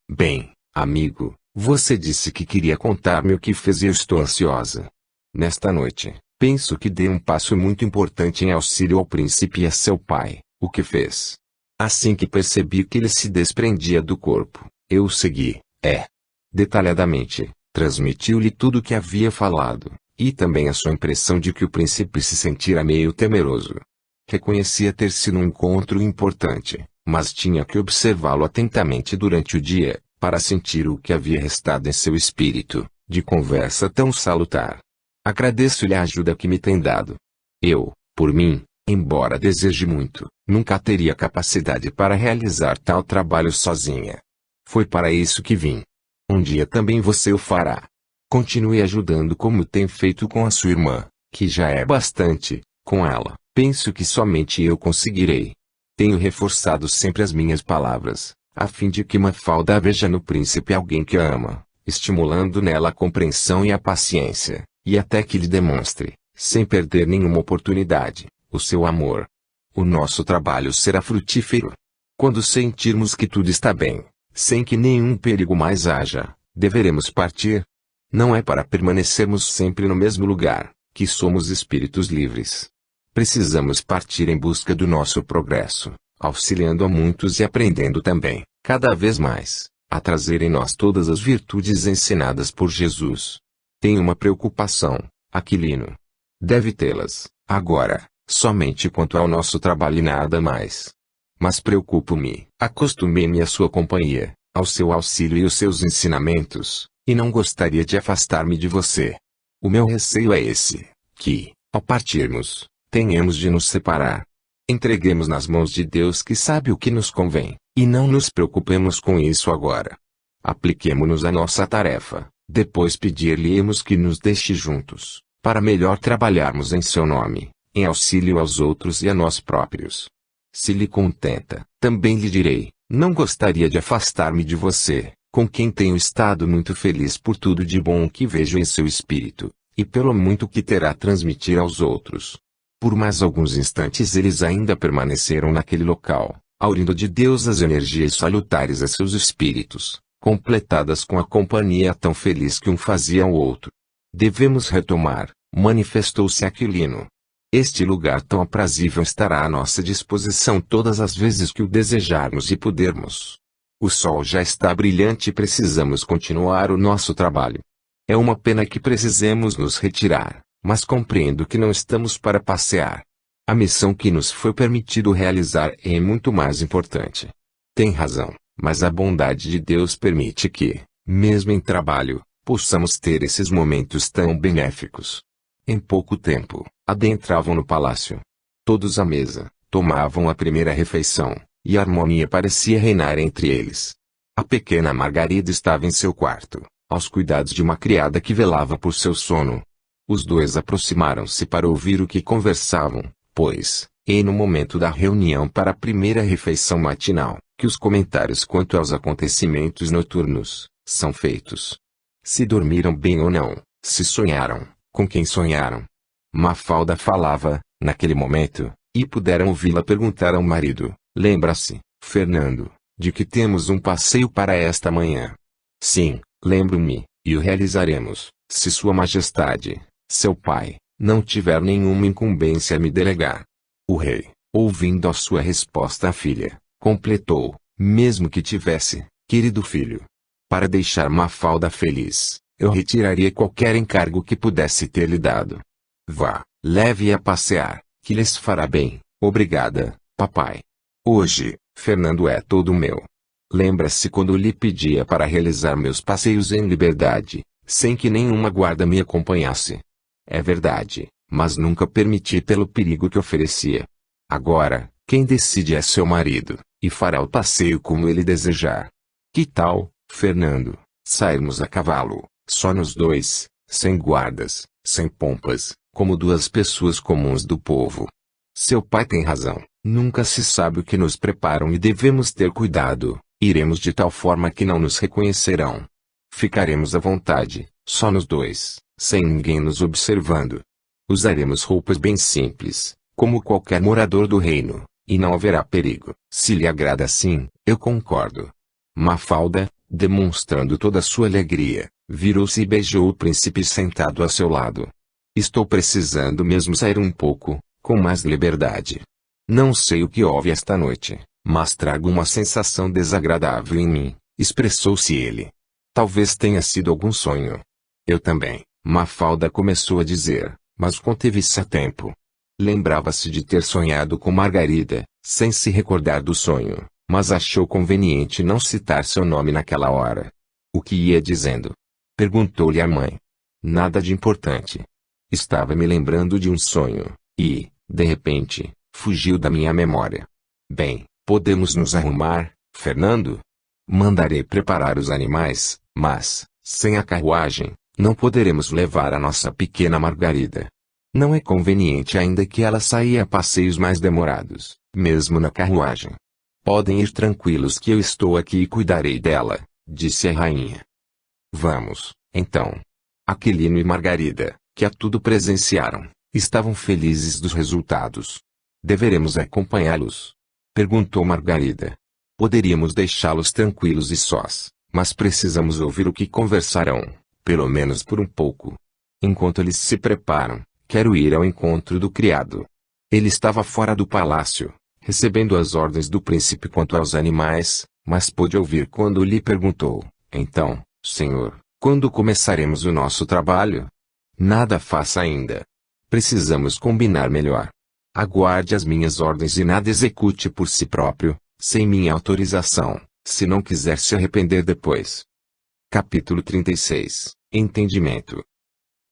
Bem, amigo, você disse que queria contar-me o que fez e eu estou ansiosa. Nesta noite, penso que dei um passo muito importante em auxílio ao príncipe e a seu pai. O que fez? Assim que percebi que ele se desprendia do corpo, eu o segui. Detalhadamente, transmitiu-lhe tudo o que havia falado, e também a sua impressão de que o príncipe se sentira meio temeroso. Reconhecia ter sido um encontro importante, mas tinha que observá-lo atentamente durante o dia, para sentir o que havia restado em seu espírito, de conversa tão salutar. Agradeço-lhe a ajuda que me tem dado. Eu, por mim, embora deseje muito, nunca teria capacidade para realizar tal trabalho sozinha. Foi para isso que vim. Um dia também você o fará. Continue ajudando como tem feito com a sua irmã, que já é bastante. Com ela, penso que somente eu conseguirei. Tenho reforçado sempre as minhas palavras, a fim de que Mafalda veja no príncipe alguém que a ama, estimulando nela a compreensão e a paciência, e até que lhe demonstre, sem perder nenhuma oportunidade, o seu amor. O nosso trabalho será frutífero. Quando sentirmos que tudo está bem, sem que nenhum perigo mais haja, deveremos partir. Não é para permanecermos sempre no mesmo lugar, que somos espíritos livres. Precisamos partir em busca do nosso progresso, auxiliando a muitos e aprendendo também, cada vez mais, a trazer em nós todas as virtudes ensinadas por Jesus. Tenho uma preocupação, Aquilino. Deve tê-las, agora, somente quanto ao nosso trabalho e nada mais. Mas preocupo-me, acostumei-me à sua companhia, ao seu auxílio e aos seus ensinamentos, e não gostaria de afastar-me de você. O meu receio é esse, que, ao partirmos, tenhamos de nos separar. Entreguemos nas mãos de Deus que sabe o que nos convém, e não nos preocupemos com isso agora. Apliquemo-nos à nossa tarefa, depois pedir-lhe-emos que nos deixe juntos, para melhor trabalharmos em seu nome, em auxílio aos outros e a nós próprios. Se lhe contenta, também lhe direi, não gostaria de afastar-me de você, com quem tenho estado muito feliz por tudo de bom que vejo em seu espírito, e pelo muito que terá a transmitir aos outros. Por mais alguns instantes eles ainda permaneceram naquele local, aurindo de Deus as energias salutares a seus espíritos, completadas com a companhia tão feliz que um fazia ao outro. Devemos retomar, manifestou-se Aquilino. Este lugar tão aprazível estará à nossa disposição todas as vezes que o desejarmos e pudermos. O sol já está brilhante e precisamos continuar o nosso trabalho. É uma pena que precisemos nos retirar, mas compreendo que não estamos para passear. A missão que nos foi permitido realizar é muito mais importante. Tem razão, mas a bondade de Deus permite que, mesmo em trabalho, possamos ter esses momentos tão benéficos. Em pouco tempo, adentravam no palácio. Todos à mesa, tomavam a primeira refeição, e a harmonia parecia reinar entre eles. A pequena Margarida estava em seu quarto, aos cuidados de uma criada que velava por seu sono. Os dois aproximaram-se para ouvir o que conversavam, pois, e no momento da reunião para a primeira refeição matinal, que os comentários quanto aos acontecimentos noturnos, são feitos. Se dormiram bem ou não, se sonharam, com quem sonharam. Mafalda falava, naquele momento, e puderam ouvi-la perguntar ao marido, lembra-se, Fernando, de que temos um passeio para esta manhã? Sim, lembro-me, e o realizaremos, se Sua Majestade, seu pai, não tiver nenhuma incumbência a me delegar. O rei, ouvindo a sua resposta à filha, completou, mesmo que tivesse, querido filho. Para deixar Mafalda feliz, eu retiraria qualquer encargo que pudesse ter-lhe dado. Vá, leve-a a passear, que lhes fará bem, obrigada, papai. Hoje, Fernando é todo meu. Lembra-se quando lhe pedia para realizar meus passeios em liberdade, sem que nenhuma guarda me acompanhasse? É verdade, mas nunca permiti pelo perigo que oferecia. Agora, quem decide é seu marido, e fará o passeio como ele desejar. Que tal, Fernando, sairmos a cavalo, só nós dois, sem guardas, sem pompas, como duas pessoas comuns do povo? Seu pai tem razão, nunca se sabe o que nos preparam e devemos ter cuidado. Iremos de tal forma que não nos reconhecerão. Ficaremos à vontade, só nós dois, sem ninguém nos observando. Usaremos roupas bem simples, como qualquer morador do reino, e não haverá perigo. Se lhe agrada assim, eu concordo. Mafalda, demonstrando toda a sua alegria, virou-se e beijou o príncipe sentado a seu lado. Estou precisando mesmo sair um pouco, com mais liberdade. Não sei o que houve esta noite, mas trago uma sensação desagradável em mim, expressou-se ele. Talvez tenha sido algum sonho. Eu também, Mafalda começou a dizer, mas conteve-se a tempo. Lembrava-se de ter sonhado com Margarida, sem se recordar do sonho, mas achou conveniente não citar seu nome naquela hora. O que ia dizendo? Perguntou-lhe a mãe. Nada de importante. Estava me lembrando de um sonho, e, de repente, fugiu da minha memória. Bem, podemos nos arrumar, Fernando? Mandarei preparar os animais, mas, sem a carruagem, não poderemos levar a nossa pequena Margarida. Não é conveniente ainda que ela saia a passeios mais demorados, mesmo na carruagem. Podem ir tranquilos que eu estou aqui e cuidarei dela, disse a rainha. Vamos, então. Aquilino e Margarida, que a tudo presenciaram, estavam felizes dos resultados. Deveremos acompanhá-los? Perguntou Margarida. Poderíamos deixá-los tranquilos e sós, mas precisamos ouvir o que conversarão, pelo menos por um pouco. Enquanto eles se preparam, quero ir ao encontro do criado. Ele estava fora do palácio, recebendo as ordens do príncipe quanto aos animais, mas pôde ouvir quando lhe perguntou, então, senhor, quando começaremos o nosso trabalho? Nada faça ainda. Precisamos combinar melhor. Aguarde as minhas ordens e nada execute por si próprio, sem minha autorização, se não quiser se arrepender depois. Capítulo 36 Entendimento.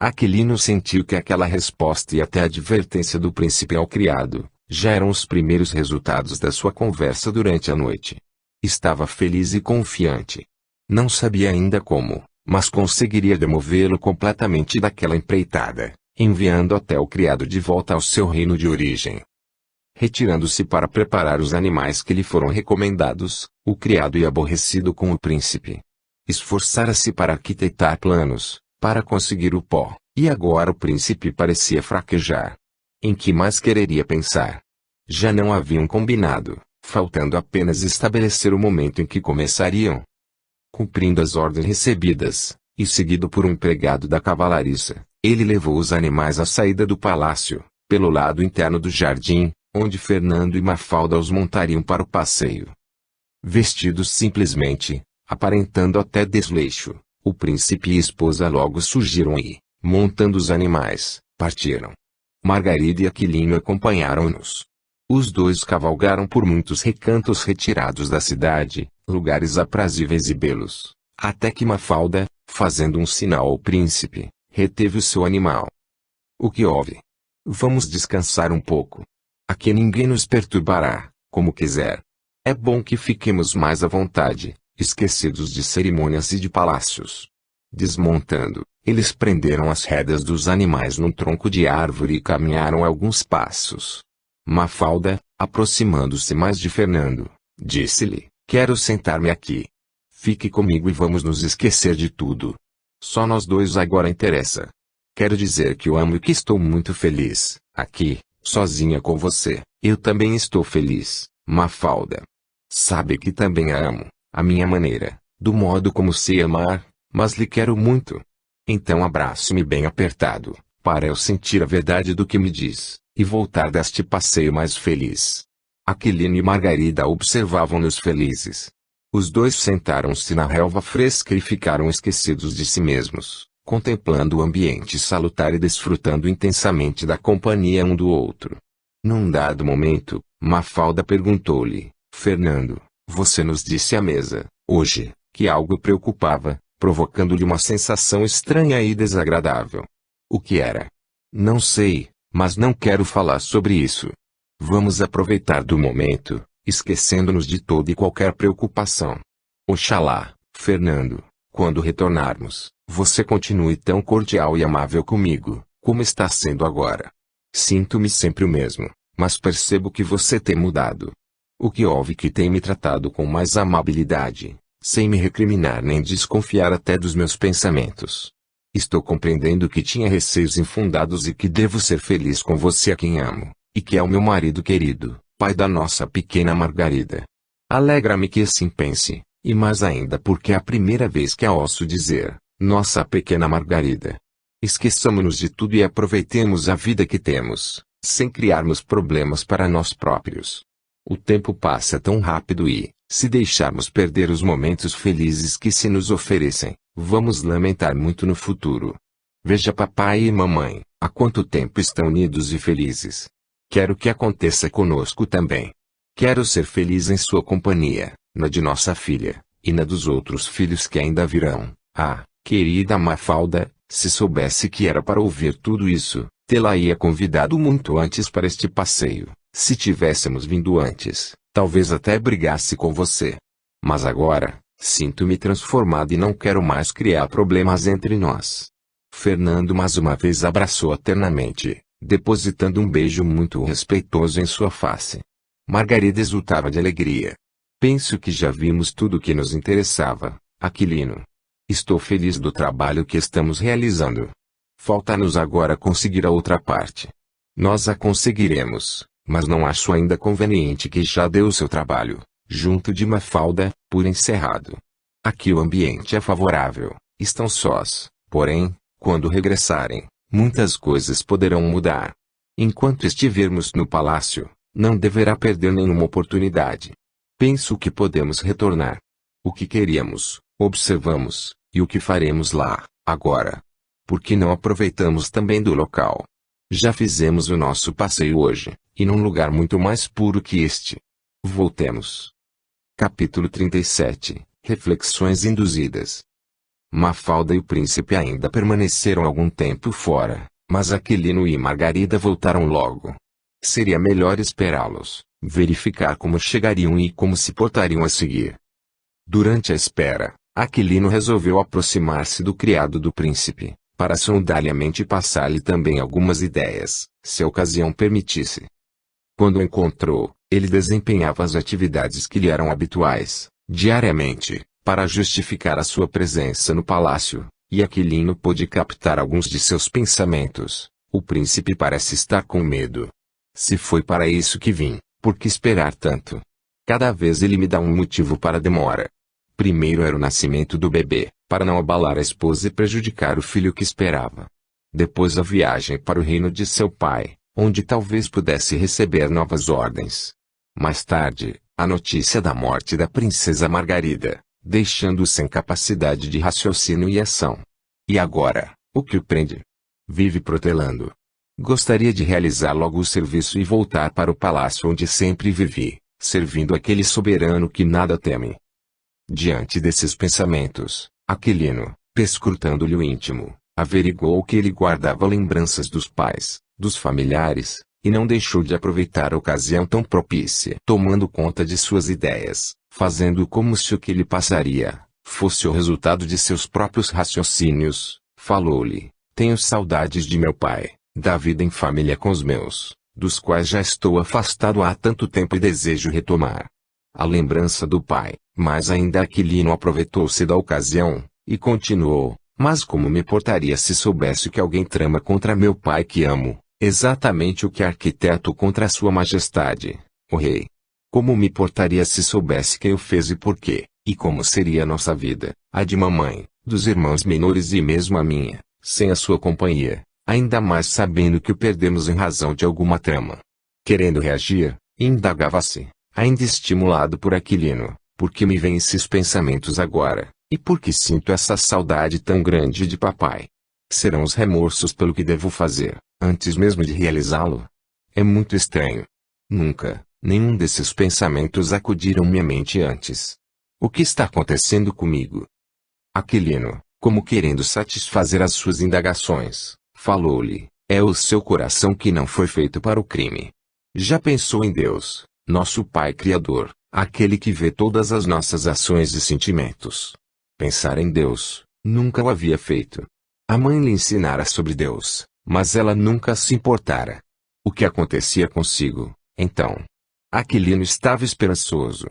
Aquilino sentiu que aquela resposta e até a advertência do príncipe ao criado, já eram os primeiros resultados da sua conversa durante a noite. Estava feliz e confiante. Não sabia ainda como, mas conseguiria demovê-lo completamente daquela empreitada, enviando até o criado de volta ao seu reino de origem. Retirando-se para preparar os animais que lhe foram recomendados, o criado ia aborrecido com o príncipe. Esforçara-se para arquitetar planos, para conseguir o pó, e agora o príncipe parecia fraquejar. Em que mais quereria pensar? Já não haviam combinado, faltando apenas estabelecer o momento em que começariam. Cumprindo as ordens recebidas, e seguido por um empregado da cavalariça, ele levou os animais à saída do palácio, pelo lado interno do jardim, onde Fernando e Mafalda os montariam para o passeio. Vestidos simplesmente, aparentando até desleixo, o príncipe e a esposa logo surgiram e, montando os animais, partiram. Margarida e Aquilino acompanharam-nos. Os dois cavalgaram por muitos recantos retirados da cidade, lugares aprazíveis e belos, até que Mafalda, fazendo um sinal ao príncipe, reteve o seu animal. O que houve? Vamos descansar um pouco. Aqui ninguém nos perturbará, como quiser. É bom que fiquemos mais à vontade, esquecidos de cerimônias e de palácios. Desmontando, eles prenderam as rédeas dos animais num tronco de árvore e caminharam alguns passos. Mafalda, aproximando-se mais de Fernando, disse-lhe, quero sentar-me aqui. Fique comigo e vamos nos esquecer de tudo. Só nós dois agora interessa. Quero dizer que o amo e que estou muito feliz, aqui, sozinha com você. Eu também estou feliz, Mafalda. Sabe que também a amo, à minha maneira, do modo como sei amar, mas lhe quero muito. Então abrace-me bem apertado, para eu sentir a verdade do que me diz, e voltar deste passeio mais feliz. Aquilino e Margarida observavam-nos felizes. Os dois sentaram-se na relva fresca e ficaram esquecidos de si mesmos, contemplando o ambiente salutar e desfrutando intensamente da companhia um do outro. Num dado momento, Mafalda perguntou-lhe, Fernando, você nos disse à mesa, hoje, que algo preocupava, provocando-lhe uma sensação estranha e desagradável. O que era? Não sei, mas não quero falar sobre isso. Vamos aproveitar do momento, esquecendo-nos de toda e qualquer preocupação. Oxalá, Fernando, quando retornarmos, você continue tão cordial e amável comigo, como está sendo agora. Sinto-me sempre o mesmo, mas percebo que você tem mudado. O que houve que tem me tratado com mais amabilidade, sem me recriminar nem desconfiar até dos meus pensamentos. Estou compreendendo que tinha receios infundados e que devo ser feliz com você a quem amo, e que é o meu marido querido, pai da nossa pequena Margarida. Alegra-me que assim pense, E mais ainda porque é a primeira vez que a ouço dizer, nossa pequena Margarida. Esqueçamo-nos de tudo e aproveitemos a vida que temos, sem criarmos problemas para nós próprios. O tempo passa tão rápido e, se deixarmos perder os momentos felizes que se nos oferecem, vamos lamentar muito no futuro. Veja papai e mamãe, há quanto tempo estão unidos e felizes. Quero que aconteça conosco também. Quero ser feliz em sua companhia, na de nossa filha, e na dos outros filhos que ainda virão. Ah, querida Mafalda, se soubesse que era para ouvir tudo isso, tê-la-ia convidado muito antes para este passeio. Se tivéssemos vindo antes, talvez até brigasse com você. Mas agora, sinto-me transformado e não quero mais criar problemas entre nós. Fernando mais uma vez abraçou-a ternamente, depositando um beijo muito respeitoso em sua face. Margarida exultava de alegria. Penso que já vimos tudo o que nos interessava, Aquilino. Estou feliz do trabalho que estamos realizando. Falta-nos agora conseguir a outra parte. Nós a conseguiremos, mas não acho ainda conveniente que já dê o seu trabalho, junto de Mafalda, por encerrado. Aqui o ambiente é favorável, estão sós, porém, quando regressarem, muitas coisas poderão mudar. Enquanto estivermos no palácio, não deverá perder nenhuma oportunidade. Penso que podemos retornar. O que queríamos, observamos, e o que faremos lá, agora? Por que não aproveitamos também do local? Já fizemos o nosso passeio hoje, e num lugar muito mais puro que este. Voltemos. Capítulo 37 Reflexões induzidas. Mafalda e o príncipe ainda permaneceram algum tempo fora, mas Aquilino e Margarida voltaram logo. Seria melhor esperá-los, verificar como chegariam e como se portariam a seguir. Durante a espera, Aquilino resolveu aproximar-se do criado do príncipe, para sondar-lhe a mente e passar-lhe também algumas ideias, se a ocasião permitisse. Quando o encontrou, ele desempenhava as atividades que lhe eram habituais, diariamente, para justificar a sua presença no palácio, e Aquilino pôde captar alguns de seus pensamentos. O príncipe parece estar com medo. Se foi para isso que vim, por que esperar tanto? Cada vez ele me dá um motivo para a demora. Primeiro era o nascimento do bebê, para não abalar a esposa e prejudicar o filho que esperava. Depois a viagem para o reino de seu pai, onde talvez pudesse receber novas ordens. Mais tarde, a notícia da morte da princesa Margarida, deixando-o sem capacidade de raciocínio e ação. E agora, o que o prende? Vive protelando. Gostaria de realizar logo o serviço e voltar para o palácio onde sempre vivi, servindo aquele soberano que nada teme. Diante desses pensamentos, Aquilino, perscrutando-lhe o íntimo, averiguou que ele guardava lembranças dos pais, dos familiares, e não deixou de aproveitar a ocasião tão propícia, tomando conta de suas ideias, fazendo como se o que lhe passaria, fosse o resultado de seus próprios raciocínios. Falou-lhe: tenho saudades de meu pai, da vida em família com os meus, dos quais já estou afastado há tanto tempo e desejo retomar a lembrança do pai. Mas ainda Aquilino aproveitou-se da ocasião, e continuou: mas como me portaria se soubesse que alguém trama contra meu pai que amo, exatamente o que arquiteto contra sua majestade, o rei? Como me portaria se soubesse quem o fez e por quê, e como seria a nossa vida, a de mamãe, dos irmãos menores e mesmo a minha, sem a sua companhia, ainda mais sabendo que o perdemos em razão de alguma trama? Querendo reagir, indagava-se, ainda estimulado por Aquilino: por que me vêm esses pensamentos agora, e por que sinto essa saudade tão grande de papai? Serão os remorsos pelo que devo fazer, antes mesmo de realizá-lo? É muito estranho. Nunca, nenhum desses pensamentos acudiram minha mente antes. O que está acontecendo comigo? Aquilino, como querendo satisfazer as suas indagações, falou-lhe: é o seu coração que não foi feito para o crime. Já pensou em Deus, nosso Pai Criador, aquele que vê todas as nossas ações e sentimentos? Pensar em Deus, nunca o havia feito. A mãe lhe ensinara sobre Deus, mas ela nunca se importara. O que acontecia consigo, então? Aquilino estava esperançoso.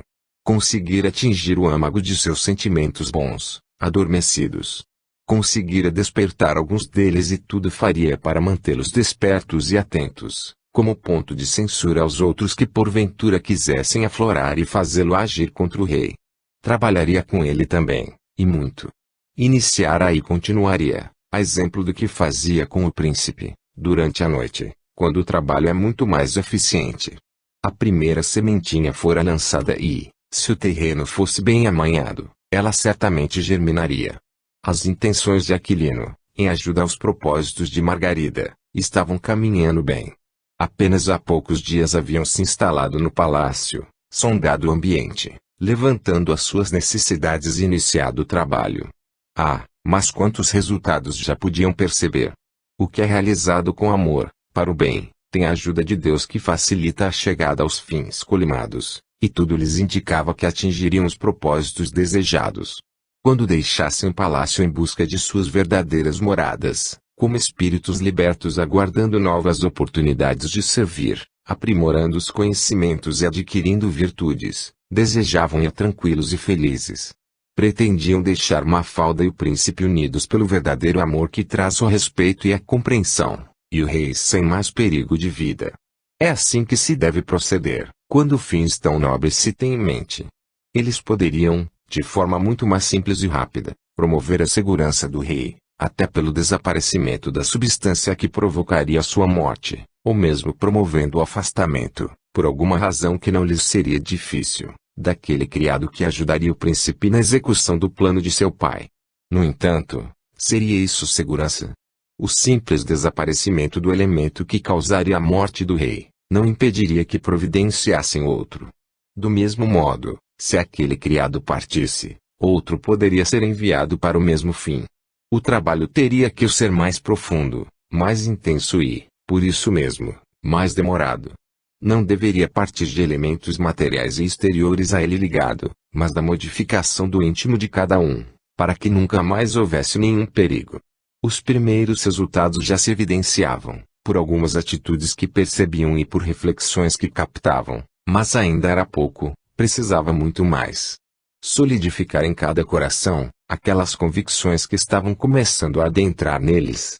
Conseguira atingir o âmago de seus sentimentos bons, adormecidos. Conseguira despertar alguns deles e tudo faria para mantê-los despertos e atentos, como ponto de censura aos outros que porventura quisessem aflorar e fazê-lo agir contra o rei. Trabalharia com ele também, e muito. Iniciara e continuaria, a exemplo do que fazia com o príncipe, durante a noite, quando o trabalho é muito mais eficiente. A primeira sementinha fora lançada e, se o terreno fosse bem amanhado, ela certamente germinaria. As intenções de Aquilino, em ajuda aos propósitos de Margarida, estavam caminhando bem. Apenas há poucos dias haviam se instalado no palácio, sondado o ambiente, levantando as suas necessidades e iniciado o trabalho. Ah, mas quantos resultados já podiam perceber! O que é realizado com amor, para o bem, tem a ajuda de Deus que facilita a chegada aos fins colimados, e tudo lhes indicava que atingiriam os propósitos desejados. Quando deixassem o palácio em busca de suas verdadeiras moradas, como espíritos libertos aguardando novas oportunidades de servir, aprimorando os conhecimentos e adquirindo virtudes, desejavam ir tranquilos e felizes. Pretendiam deixar Mafalda e o príncipe unidos pelo verdadeiro amor que traz o respeito e a compreensão, e o rei sem mais perigo de vida. É assim que se deve proceder, quando fins tão nobres se tem em mente. Eles poderiam, de forma muito mais simples e rápida, promover a segurança do rei, até pelo desaparecimento da substância que provocaria sua morte, ou mesmo promovendo o afastamento, por alguma razão que não lhes seria difícil, daquele criado que ajudaria o príncipe na execução do plano de seu pai. No entanto, seria isso segurança? O simples desaparecimento do elemento que causaria a morte do rei, não impediria que providenciassem outro. Do mesmo modo, se aquele criado partisse, outro poderia ser enviado para o mesmo fim. O trabalho teria que ser mais profundo, mais intenso e, por isso mesmo, mais demorado. Não deveria partir de elementos materiais e exteriores a ele ligado, mas da modificação do íntimo de cada um, para que nunca mais houvesse nenhum perigo. Os primeiros resultados já se evidenciavam, por algumas atitudes que percebiam e por reflexões que captavam, mas ainda era pouco, precisava muito mais. Solidificar em cada coração, aquelas convicções que estavam começando a adentrar neles.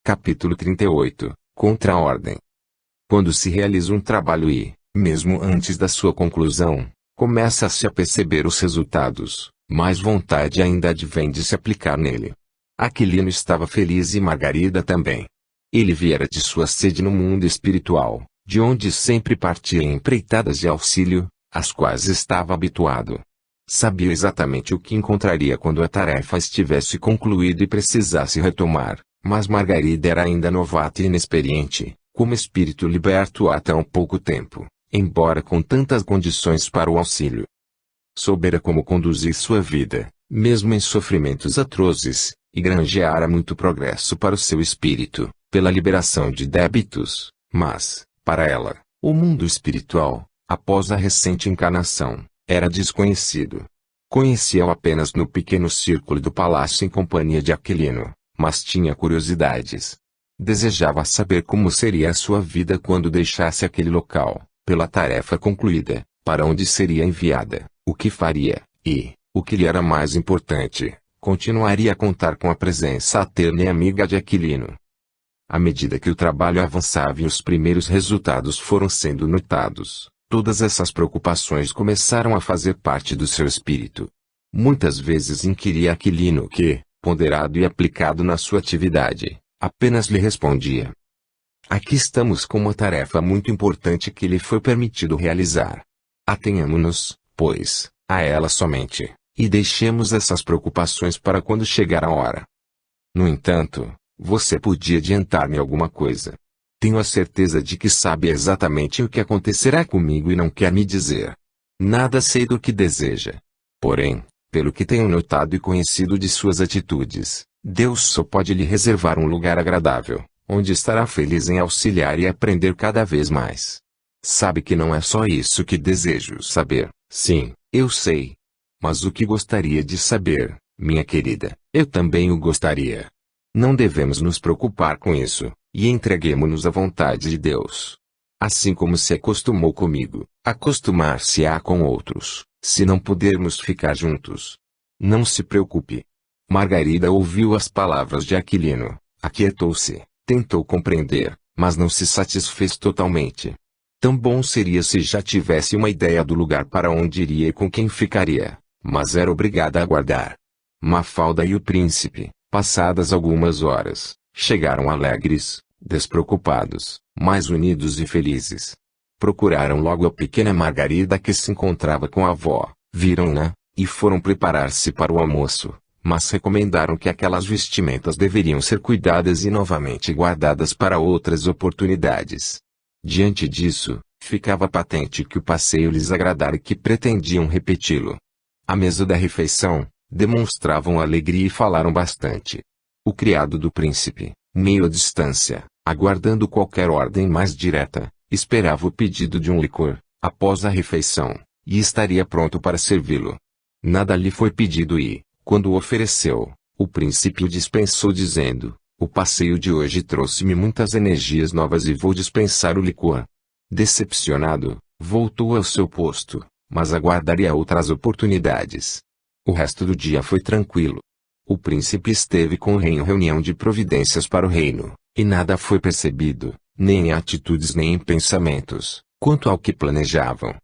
Capítulo 38 – Contra a ordem. Quando se realiza um trabalho e, mesmo antes da sua conclusão, começa-se a perceber os resultados, mais vontade ainda advém de se aplicar nele. Aquilino estava feliz e Margarida também. Ele viera de sua sede no mundo espiritual, de onde sempre partia em empreitadas de auxílio, às quais estava habituado. Sabia exatamente o que encontraria quando a tarefa estivesse concluída e precisasse retomar, mas Margarida era ainda novata e inexperiente, como espírito liberto há tão pouco tempo, embora com tantas condições para o auxílio. Soubera como conduzir sua vida, mesmo em sofrimentos atrozes, e granjeara muito progresso para o seu espírito, pela liberação de débitos, mas, para ela, o mundo espiritual, após a recente encarnação, era desconhecido. Conhecia-o apenas no pequeno círculo do palácio em companhia de Aquilino, mas tinha curiosidades. Desejava saber como seria a sua vida quando deixasse aquele local, pela tarefa concluída, para onde seria enviada, o que faria, e, o que lhe era mais importante, continuaria a contar com a presença terna e amiga de Aquilino. À medida que o trabalho avançava e os primeiros resultados foram sendo notados, todas essas preocupações começaram a fazer parte do seu espírito. Muitas vezes inquiria Aquilino que, ponderado e aplicado na sua atividade, apenas lhe respondia: aqui estamos com uma tarefa muito importante que lhe foi permitido realizar. Atenhamo-nos, pois, a ela somente, e deixemos essas preocupações para quando chegar a hora. No entanto, você podia adiantar-me alguma coisa. Tenho a certeza de que sabe exatamente o que acontecerá comigo e não quer me dizer. Nada sei do que deseja. Porém, pelo que tenho notado e conhecido de suas atitudes, Deus só pode lhe reservar um lugar agradável, onde estará feliz em auxiliar e aprender cada vez mais. Sabe que não é só isso que desejo saber. Sim, eu sei. Mas o que gostaria de saber, minha querida, eu também o gostaria. Não devemos nos preocupar com isso, e entreguemo-nos à vontade de Deus. Assim como se acostumou comigo, acostumar-se-á com outros, se não pudermos ficar juntos. Não se preocupe. Margarida ouviu as palavras de Aquilino, aquietou-se, tentou compreender, mas não se satisfez totalmente. Tão bom seria se já tivesse uma ideia do lugar para onde iria e com quem ficaria, mas era obrigada a aguardar. Mafalda e o príncipe, passadas algumas horas, chegaram alegres, despreocupados, mais unidos e felizes. Procuraram logo a pequena Margarida que se encontrava com a avó, viram-na, e foram preparar-se para o almoço, mas recomendaram que aquelas vestimentas deveriam ser cuidadas e novamente guardadas para outras oportunidades. Diante disso, ficava patente que o passeio lhes agradara e que pretendiam repeti-lo. À mesa da refeição, demonstravam alegria e falaram bastante. O criado do príncipe, meio à distância, aguardando qualquer ordem mais direta, esperava o pedido de um licor, após a refeição, e estaria pronto para servi-lo. Nada lhe foi pedido e, quando o ofereceu, o príncipe o dispensou dizendo: "O passeio de hoje trouxe-me muitas energias novas e vou dispensar o licor." Decepcionado, voltou ao seu posto, mas aguardaria outras oportunidades. O resto do dia foi tranquilo. O príncipe esteve com o rei em reunião de providências para o reino, e nada foi percebido, nem em atitudes nem em pensamentos, quanto ao que planejavam.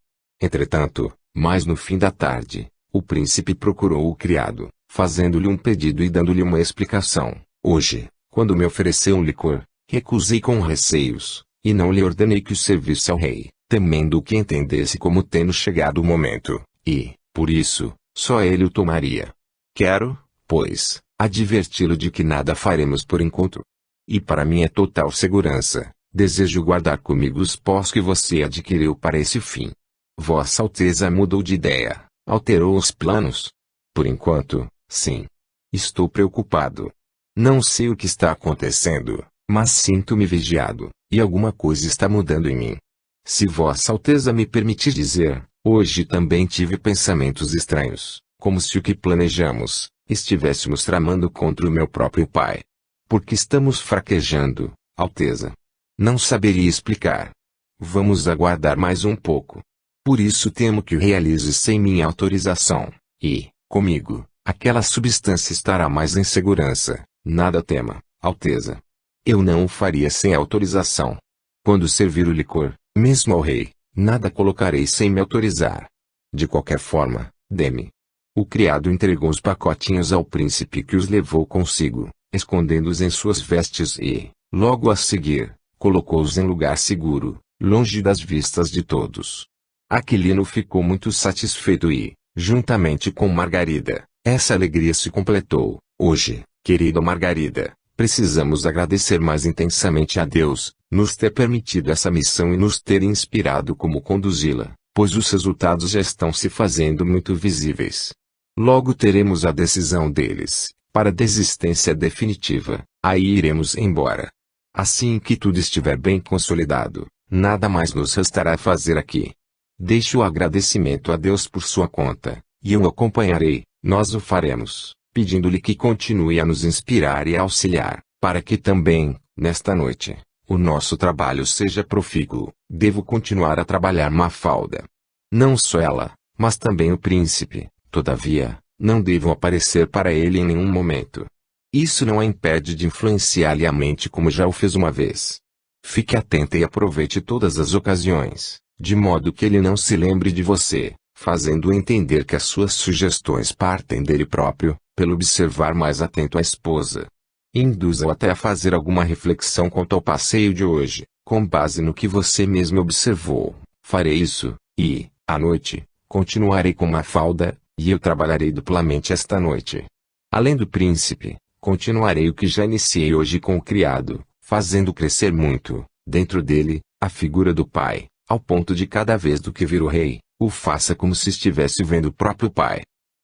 Entretanto, mais no fim da tarde, o príncipe procurou o criado, fazendo-lhe um pedido e dando-lhe uma explicação. "Hoje, quando me ofereceu um licor, recusei com receios, e não lhe ordenei que o servisse ao rei, temendo que entendesse como tendo chegado o momento, e, por isso, só ele o tomaria. Quero, pois, adverti-lo de que nada faremos por enquanto. E para minha total segurança, desejo guardar comigo os pós que você adquiriu para esse fim." "Vossa Alteza mudou de ideia, alterou os planos?" "Por enquanto, sim. Estou preocupado. Não sei o que está acontecendo, mas sinto-me vigiado, e alguma coisa está mudando em mim. Se Vossa Alteza me permitir dizer, hoje também tive pensamentos estranhos, como se o que planejamos, estivéssemos tramando contra o meu próprio pai. Porque estamos fraquejando, Alteza? Não saberia explicar. Vamos aguardar mais um pouco. Por isso temo que o realize sem minha autorização, e, comigo, aquela substância estará mais em segurança. Nada tema, Alteza. Eu não o faria sem autorização. Quando servir o licor, mesmo ao rei, nada colocarei sem me autorizar. De qualquer forma, dê-me." O criado entregou os pacotinhos ao príncipe que os levou consigo, escondendo-os em suas vestes e, logo a seguir, colocou-os em lugar seguro, longe das vistas de todos. Aquilino ficou muito satisfeito e, juntamente com Margarida, essa alegria se completou. "Hoje, querida Margarida, precisamos agradecer mais intensamente a Deus, nos ter permitido essa missão e nos ter inspirado como conduzi-la, pois os resultados já estão se fazendo muito visíveis. Logo teremos a decisão deles, para desistência definitiva, aí iremos embora. Assim que tudo estiver bem consolidado, nada mais nos restará fazer aqui. Deixe o agradecimento a Deus por sua conta, e eu o acompanharei, nós o faremos, pedindo-lhe que continue a nos inspirar e a auxiliar, para que também, nesta noite, o nosso trabalho seja profícuo. Devo continuar a trabalhar Mafalda. Não só ela, mas também o príncipe, todavia, não devo aparecer para ele em nenhum momento. Isso não a impede de influenciar-lhe a mente como já o fez uma vez. Fique atenta e aproveite todas as ocasiões, de modo que ele não se lembre de você, fazendo-o entender que as suas sugestões partem dele próprio, pelo observar mais atento a esposa. Induza-o até a fazer alguma reflexão quanto ao passeio de hoje, com base no que você mesmo observou. Farei isso, e, à noite, continuarei com Mafalda, e eu trabalharei duplamente esta noite. Além do príncipe, continuarei o que já iniciei hoje com o criado, fazendo crescer muito, dentro dele, a figura do pai, ao ponto de cada vez do que vir o rei, o faça como se estivesse vendo o próprio pai.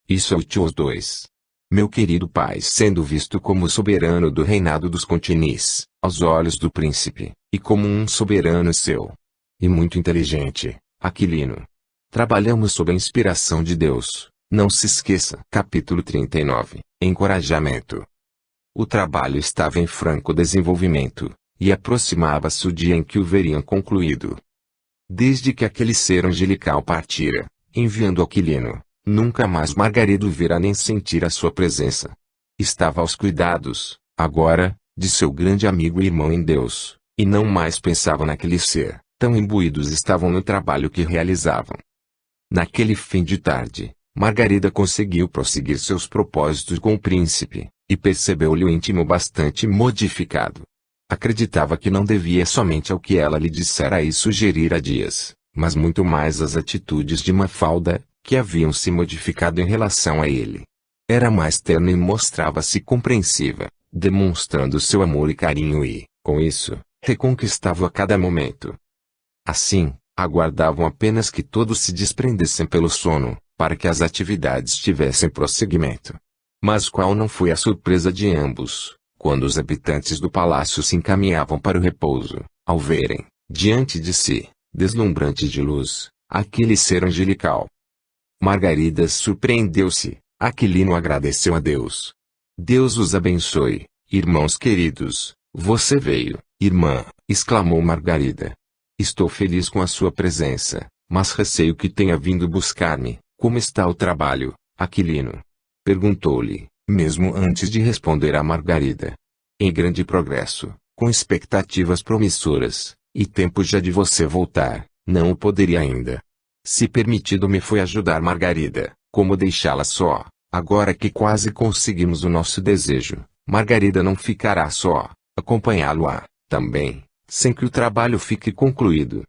Isso é útil aos dois. Meu querido pai sendo visto como soberano do reinado dos Continis, aos olhos do príncipe, e como um soberano seu. E muito inteligente, Aquilino. Trabalhamos sob a inspiração de Deus, não se esqueça. Capítulo 39, Encorajamento. O trabalho estava em franco desenvolvimento, e aproximava-se o dia em que o veriam concluído. Desde que aquele ser angelical partira, enviando Aquilino, nunca mais Margarida o verá nem sentir a sua presença. Estava aos cuidados, agora, de seu grande amigo e irmão em Deus, e não mais pensava naquele ser, tão imbuídos estavam no trabalho que realizavam. Naquele fim de tarde, Margarida conseguiu prosseguir seus propósitos com o príncipe, e percebeu-lhe o íntimo bastante modificado. Acreditava que não devia somente ao que ela lhe dissera e sugerir há dias, mas muito mais às atitudes de Mafalda, que haviam se modificado em relação a ele. Era mais terna e mostrava-se compreensiva, demonstrando seu amor e carinho e, com isso, reconquistava a cada momento. Assim, aguardavam apenas que todos se desprendessem pelo sono, para que as atividades tivessem prosseguimento. Mas qual não foi a surpresa de ambos, quando os habitantes do palácio se encaminhavam para o repouso, ao verem, diante de si, deslumbrante de luz, aquele ser angelical. Margarida surpreendeu-se, Aquilino agradeceu a Deus. Deus os abençoe, irmãos queridos, você veio, irmã, exclamou Margarida. Estou feliz com a sua presença, mas receio que tenha vindo buscar-me. Como está o trabalho, Aquilino? Perguntou-lhe, mesmo antes de responder a Margarida. Em grande progresso, com expectativas promissoras, e tempo já de você voltar, não o poderia ainda. Se permitido me foi ajudar Margarida, como deixá-la só, agora que quase conseguimos o nosso desejo, Margarida não ficará só, acompanhá-lo-á, também, sem que o trabalho fique concluído.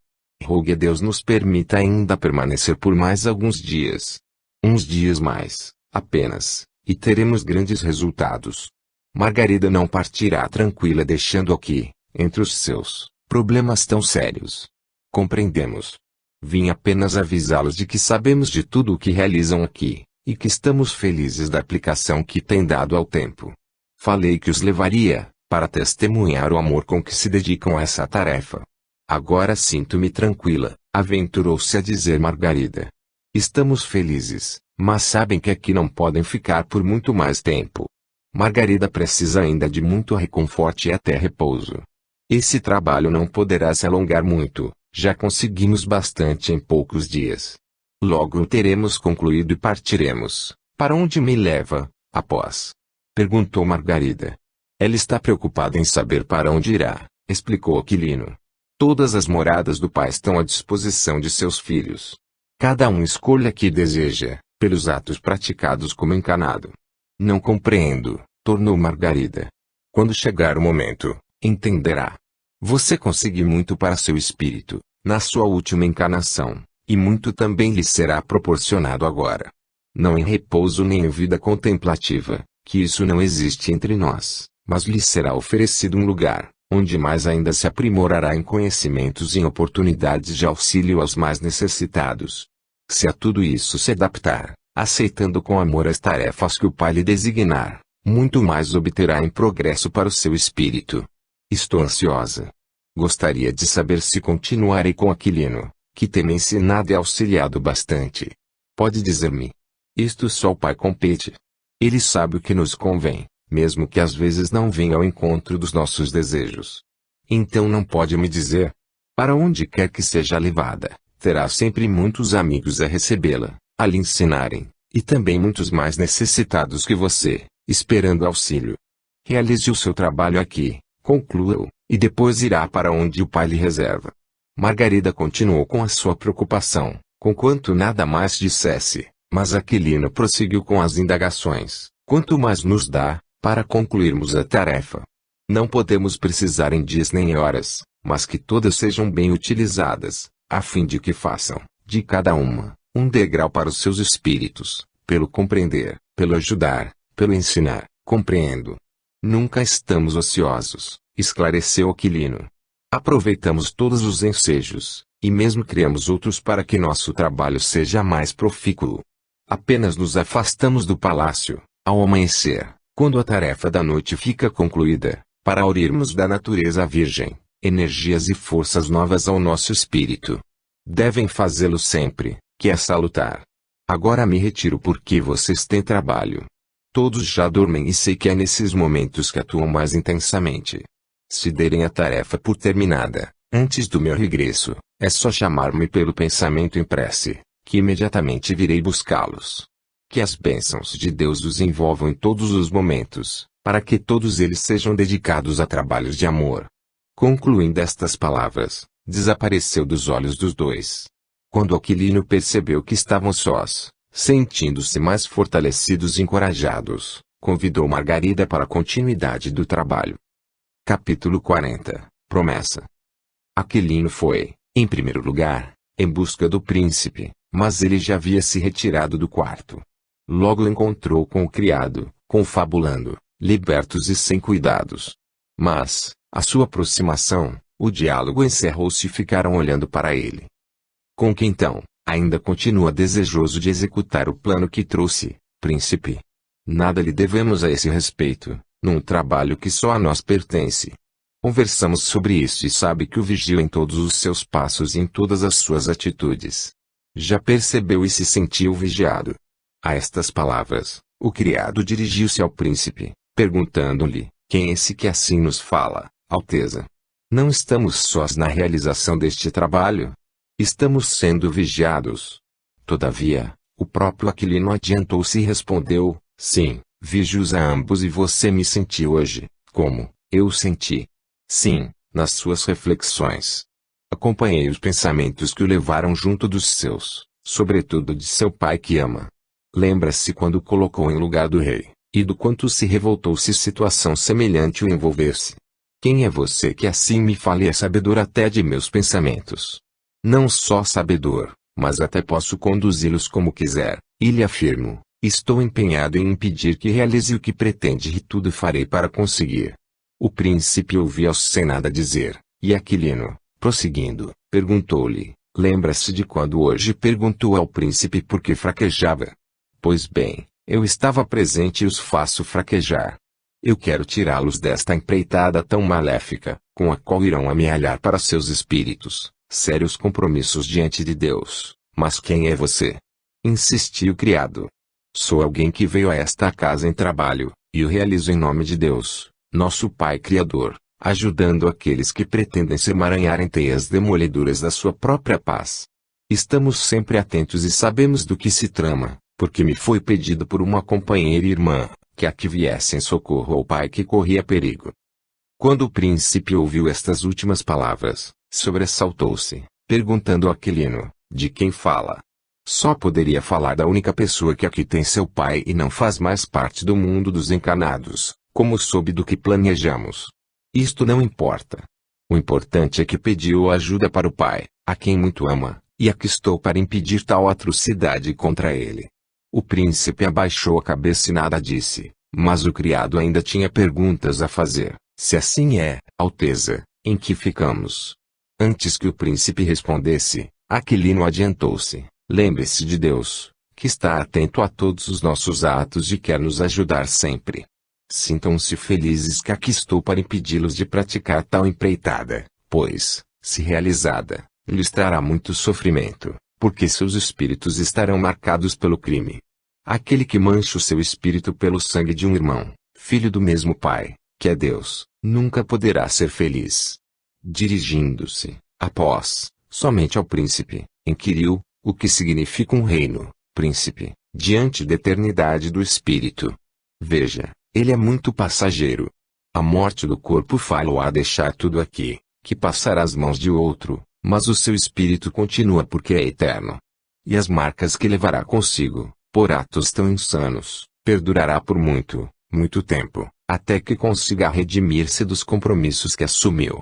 Rogue a Deus nos permita ainda permanecer por mais alguns dias. Uns dias mais, apenas, e teremos grandes resultados. Margarida não partirá tranquila deixando aqui, entre os seus, problemas tão sérios. Compreendemos. Vim apenas avisá-los de que sabemos de tudo o que realizam aqui, e que estamos felizes da aplicação que têm dado ao tempo. Falei que os levaria, para testemunhar o amor com que se dedicam a essa tarefa. Agora sinto-me tranquila, aventurou-se a dizer Margarida. Estamos felizes, mas sabem que aqui não podem ficar por muito mais tempo. Margarida precisa ainda de muito reconforto e até repouso. Esse trabalho não poderá se alongar muito, já conseguimos bastante em poucos dias. Logo o teremos concluído e partiremos. Para onde me leva, após? Perguntou Margarida. Ela está preocupada em saber para onde irá, explicou Aquilino. Todas as moradas do pai estão à disposição de seus filhos. Cada um escolha a que deseja, pelos atos praticados como encanado. Não compreendo, tornou Margarida. Quando chegar o momento, entenderá. Você conseguiu muito para seu espírito, na sua última encarnação, e muito também lhe será proporcionado agora. Não em repouso nem em vida contemplativa, que isso não existe entre nós, mas lhe será oferecido um lugar, onde mais ainda se aprimorará em conhecimentos e em oportunidades de auxílio aos mais necessitados. Se a tudo isso se adaptar, aceitando com amor as tarefas que o Pai lhe designar, muito mais obterá em progresso para o seu espírito. Estou ansiosa. Gostaria de saber se continuarei com Aquilino, que tem me ensinado e auxiliado bastante. Pode dizer-me. Isto só o Pai compete. Ele sabe o que nos convém, mesmo que às vezes não venha ao encontro dos nossos desejos. Então não pode me dizer. Para onde quer que seja levada, terá sempre muitos amigos a recebê-la, a lhe ensinarem, e também muitos mais necessitados que você, esperando auxílio. Realize o seu trabalho aqui, conclua-o, e depois irá para onde o Pai lhe reserva. Margarida continuou com a sua preocupação, conquanto nada mais dissesse, mas Aquilino prosseguiu com as indagações. Quanto mais nos dá, para concluirmos a tarefa? Não podemos precisar em dias nem em horas, mas que todas sejam bem utilizadas, a fim de que façam, de cada uma, um degrau para os seus espíritos, pelo compreender, pelo ajudar, pelo ensinar. Compreendo. Nunca estamos ociosos, esclareceu Aquilino. Aproveitamos todos os ensejos, e mesmo criamos outros para que nosso trabalho seja mais profícuo. Apenas nos afastamos do palácio, ao amanhecer, quando a tarefa da noite fica concluída, para aurirmos da natureza virgem, energias e forças novas ao nosso espírito. Devem fazê-lo sempre, que é salutar. Agora me retiro porque vocês têm trabalho. Todos já dormem e sei que é nesses momentos que atuam mais intensamente. Se derem a tarefa por terminada, antes do meu regresso, é só chamar-me pelo pensamento em prece, que imediatamente virei buscá-los. Que as bênçãos de Deus os envolvam em todos os momentos, para que todos eles sejam dedicados a trabalhos de amor. Concluindo estas palavras, desapareceu dos olhos dos dois. Quando Aquilino percebeu que estavam sós, Sentindo-se mais fortalecidos e encorajados, convidou Margarida para a continuidade do trabalho. Capítulo 40. Promessa. Aquilino foi, em primeiro lugar, em busca do príncipe, mas ele já havia se retirado do quarto. Logo encontrou com o criado, confabulando, libertos e sem cuidados. Mas, à sua aproximação, o diálogo encerrou-se e ficaram olhando para ele. Com que então, ainda continua desejoso de executar o plano que trouxe, príncipe? Nada lhe devemos a esse respeito, num trabalho que só a nós pertence. Conversamos sobre isso e sabe que o vigio em todos os seus passos e em todas as suas atitudes. Já percebeu e se sentiu vigiado. A estas palavras, o criado dirigiu-se ao príncipe, perguntando-lhe, quem é esse que assim nos fala, Alteza? Não estamos sós na realização deste trabalho? Estamos sendo vigiados. Todavia, o próprio Aquilino adiantou-se e respondeu, sim, vigio-os a ambos e você me sentiu hoje, como eu senti. Sim, nas suas reflexões. Acompanhei os pensamentos que o levaram junto dos seus, sobretudo de seu pai que ama. Lembra-se quando o colocou em lugar do rei, e do quanto se revoltou se situação semelhante o envolver-se. Quem é você que assim me fala e é sabedor até de meus pensamentos? Não só sabedor, mas até posso conduzi-los como quiser, e lhe afirmo, estou empenhado em impedir que realize o que pretende e tudo farei para conseguir. O príncipe ouvia sem nada dizer, e Aquilino, prosseguindo, perguntou-lhe, lembra-se de quando hoje perguntou ao príncipe por que fraquejava? Pois bem, eu estava presente e os faço fraquejar. Eu quero tirá-los desta empreitada tão maléfica, com a qual irão amealhar para seus espíritos, sérios compromissos diante de Deus. Mas quem é você? Insistiu o criado. Sou alguém que veio a esta casa em trabalho, e o realizo em nome de Deus, nosso Pai Criador, ajudando aqueles que pretendem se emaranhar em teias demolidoras da sua própria paz. Estamos sempre atentos e sabemos do que se trama, porque me foi pedido por uma companheira e irmã, que aqui viesse em socorro ao pai que corria perigo. Quando o príncipe ouviu estas últimas palavras, sobressaltou-se, perguntando a Aquilino, de quem fala? Só poderia falar da única pessoa que aqui tem seu pai e não faz mais parte do mundo dos encarnados, como soube do que planejamos. Isto não importa. O importante é que pediu ajuda para o pai, a quem muito ama, e aqui estou para impedir tal atrocidade contra ele. O príncipe abaixou a cabeça e nada disse, mas o criado ainda tinha perguntas a fazer. Se assim é, Alteza, em que ficamos? Antes que o príncipe respondesse, Aquilino adiantou-se. Lembre-se de Deus, que está atento a todos os nossos atos e quer nos ajudar sempre. Sintam-se felizes que aqui estou para impedi-los de praticar tal empreitada, pois, se realizada, lhes trará muito sofrimento, porque seus espíritos estarão marcados pelo crime. Aquele que mancha o seu espírito pelo sangue de um irmão, filho do mesmo pai, que é Deus, nunca poderá ser feliz. Dirigindo-se, após, somente ao príncipe, inquiriu, o que significa um reino, príncipe, diante da eternidade do espírito. Veja, ele é muito passageiro. A morte do corpo fá-lo-á deixar tudo aqui, que passará às mãos de outro, mas o seu espírito continua porque é eterno. E as marcas que levará consigo, por atos tão insanos, perdurará por muito, muito tempo, até que consiga redimir-se dos compromissos que assumiu.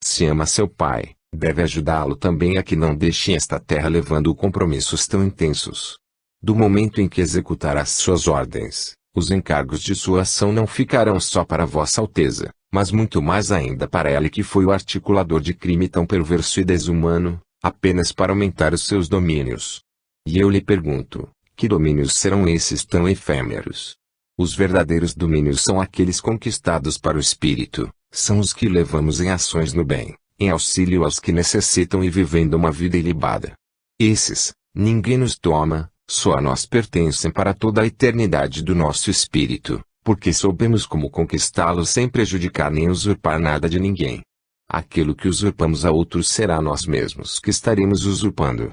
Se ama seu pai, deve ajudá-lo também a que não deixe esta terra levando compromissos tão intensos. Do momento em que executar as suas ordens, os encargos de sua ação não ficarão só para Vossa Alteza, mas muito mais ainda para ele que foi o articulador de crime tão perverso e desumano, apenas para aumentar os seus domínios. E eu lhe pergunto, que domínios serão esses tão efêmeros? Os verdadeiros domínios são aqueles conquistados para o espírito, são os que levamos em ações no bem, em auxílio aos que necessitam e vivendo uma vida ilibada. Esses, ninguém nos toma, só a nós pertencem para toda a eternidade do nosso espírito, porque soubemos como conquistá-los sem prejudicar nem usurpar nada de ninguém. Aquilo que usurpamos a outros será nós mesmos que estaremos usurpando.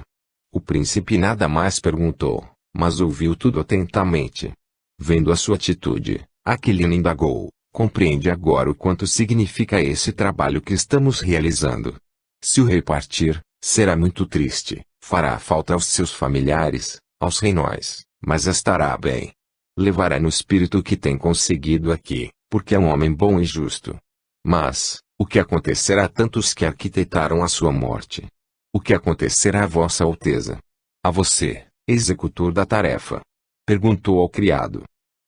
O príncipe nada mais perguntou, mas ouviu tudo atentamente. Vendo a sua atitude, Aquilino indagou, compreende agora o quanto significa esse trabalho que estamos realizando. Se o rei partir, será muito triste, fará falta aos seus familiares, aos reinóis, mas estará bem. Levará no espírito o que tem conseguido aqui, porque é um homem bom e justo. Mas, o que acontecerá a tantos que arquitetaram a sua morte? O que acontecerá a Vossa Alteza? A você, executor da tarefa? Perguntou ao criado.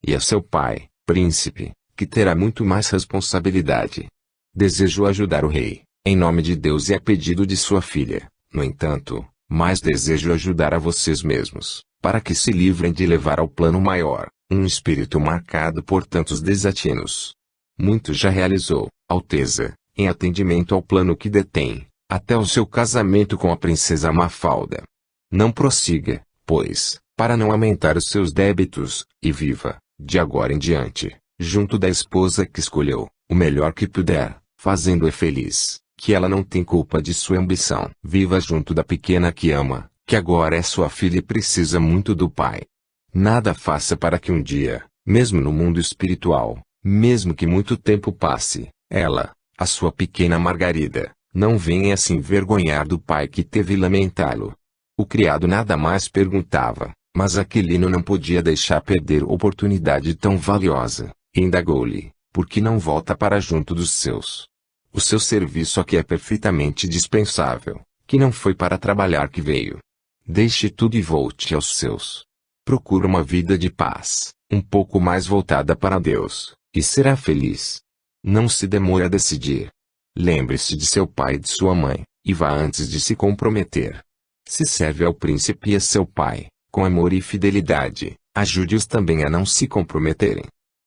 E a seu pai, príncipe, que terá muito mais responsabilidade. Desejou ajudar o rei, em nome de Deus e a pedido de sua filha. No entanto, mais desejo ajudar a vocês mesmos, para que se livrem de levar ao plano maior, um espírito marcado por tantos desatinos. Muito já realizou, Alteza, em atendimento ao plano que detém, até o seu casamento com a princesa Mafalda. Não prossiga, pois, para não aumentar os seus débitos, e viva, de agora em diante, junto da esposa que escolheu, o melhor que puder, fazendo-a feliz, que ela não tem culpa de sua ambição. Viva junto da pequena que ama, que agora é sua filha e precisa muito do pai. Nada faça para que um dia, mesmo no mundo espiritual, mesmo que muito tempo passe, ela, a sua pequena Margarida, não venha se envergonhar do pai que teve e lamentá-lo. O criado nada mais perguntava, mas Aquilino não podia deixar perder oportunidade tão valiosa, e indagou-lhe, por que não volta para junto dos seus? O seu serviço aqui é perfeitamente dispensável, que não foi para trabalhar que veio. Deixe tudo e volte aos seus. Procure uma vida de paz, um pouco mais voltada para Deus, e será feliz. Não se demore a decidir. Lembre-se de seu pai e de sua mãe, e vá antes de se comprometer. Se serve ao príncipe e a seu pai, com amor e fidelidade, ajude-os também a não se comprometerem.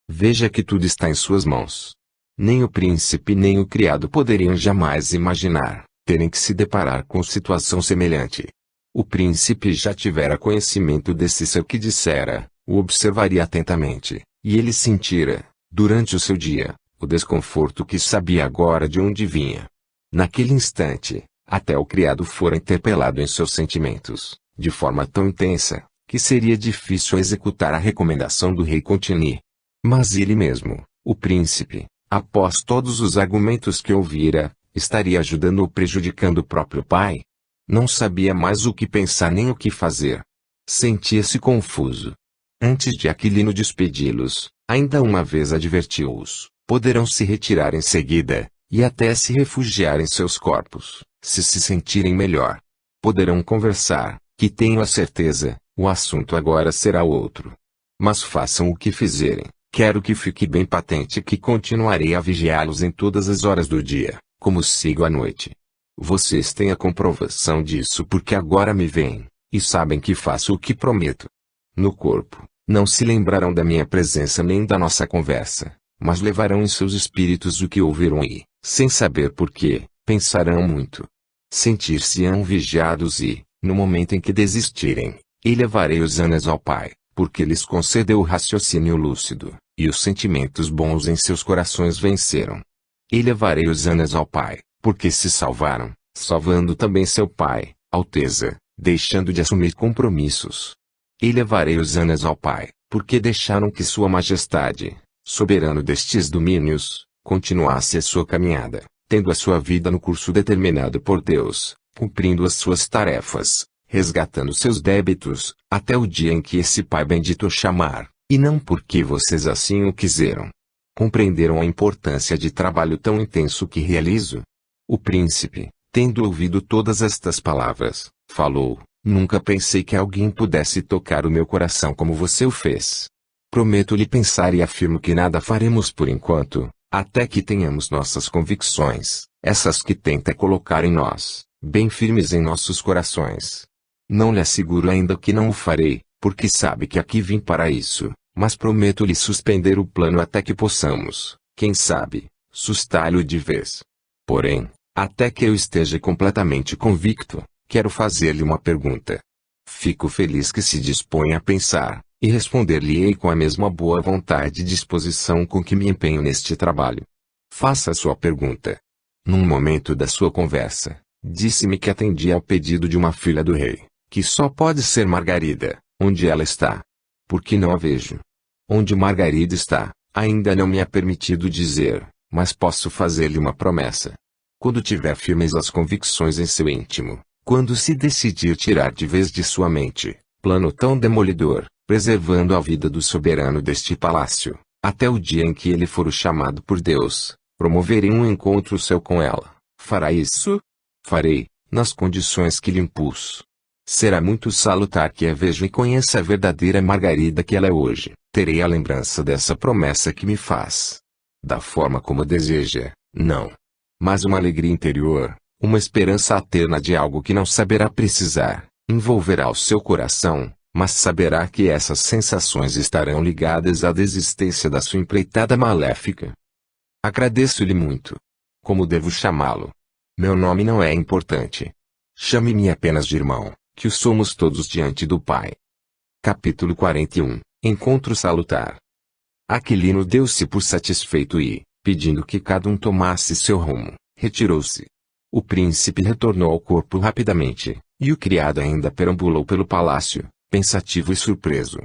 Veja que tudo está em suas mãos. Nem o príncipe nem o criado poderiam jamais imaginar, terem que se deparar com situação semelhante. O príncipe já tivera conhecimento desse seu que dissera, o observaria atentamente, e ele sentira, durante o seu dia, o desconforto que sabia agora de onde vinha. Naquele instante, até o criado fora interpelado em seus sentimentos, de forma tão intensa, que seria difícil executar a recomendação do rei Contini. Mas ele mesmo, o príncipe, após todos os argumentos que ouvira, estaria ajudando ou prejudicando o próprio pai? Não sabia mais o que pensar nem o que fazer. Sentia-se confuso. Antes de Aquilino despedi-los, ainda uma vez advertiu-os, poderão se retirar em seguida, e até se refugiar em seus corpos, se sentirem melhor. Poderão conversar, que tenho a certeza, o assunto agora será outro. Mas façam o que fizerem, quero que fique bem patente que continuarei a vigiá-los em todas as horas do dia, como sigo à noite. Vocês têm a comprovação disso porque agora me veem, e sabem que faço o que prometo. No corpo, não se lembrarão da minha presença nem da nossa conversa, mas levarão em seus espíritos o que ouviram e, sem saber por quê, pensarão muito. Sentir-se-ão vigiados e, no momento em que desistirem, elevarei os anos ao Pai, porque lhes concedeu o raciocínio lúcido, e os sentimentos bons em seus corações venceram. Elevarei os anos ao Pai, porque se salvaram, salvando também seu Pai, Alteza, deixando de assumir compromissos. Elevarei os anos ao Pai, porque deixaram que Sua Majestade, soberano destes domínios, continuasse a sua caminhada, tendo a sua vida no curso determinado por Deus, cumprindo as suas tarefas, resgatando seus débitos, até o dia em que esse Pai bendito o chamar, e não porque vocês assim o quiseram. Compreenderam a importância de trabalho tão intenso que realizo? O príncipe, tendo ouvido todas estas palavras, falou: nunca pensei que alguém pudesse tocar o meu coração como você o fez. Prometo-lhe pensar e afirmo que nada faremos por enquanto, até que tenhamos nossas convicções, essas que tenta colocar em nós, bem firmes em nossos corações. Não lhe asseguro ainda que não o farei, porque sabe que aqui vim para isso, mas prometo-lhe suspender o plano até que possamos, quem sabe, sustá-lo de vez. Porém, até que eu esteja completamente convicto, quero fazer-lhe uma pergunta. Fico feliz que se disponha a pensar, e responder-lhe-ei com a mesma boa vontade e disposição com que me empenho neste trabalho. Faça a sua pergunta. Num momento da sua conversa, disse-me que atendia ao pedido de uma filha do rei, que só pode ser Margarida. Onde ela está? Por que não a vejo? Onde Margarida está, ainda não me é permitido dizer, mas posso fazer-lhe uma promessa. Quando tiver firmes as convicções em seu íntimo, quando se decidir tirar de vez de sua mente, plano tão demolidor, preservando a vida do soberano deste palácio, até o dia em que ele for o chamado por Deus. Promoverei um encontro seu com ela. Fará isso? Farei, nas condições que lhe impus. Será muito salutar que a veja e conheça a verdadeira Margarida que ela é hoje. Terei a lembrança dessa promessa que me faz. Da forma como deseja, não. Mas uma alegria interior, uma esperança eterna de algo que não saberá precisar, envolverá o seu coração, mas saberá que essas sensações estarão ligadas à desistência da sua empreitada maléfica. Agradeço-lhe muito. Como devo chamá-lo? Meu nome não é importante. Chame-me apenas de irmão, que o somos todos diante do Pai. Capítulo 41. Encontro salutar. Aquilino deu-se por satisfeito e, pedindo que cada um tomasse seu rumo, retirou-se. O príncipe retornou ao corpo rapidamente, e o criado ainda perambulou pelo palácio, pensativo e surpreso.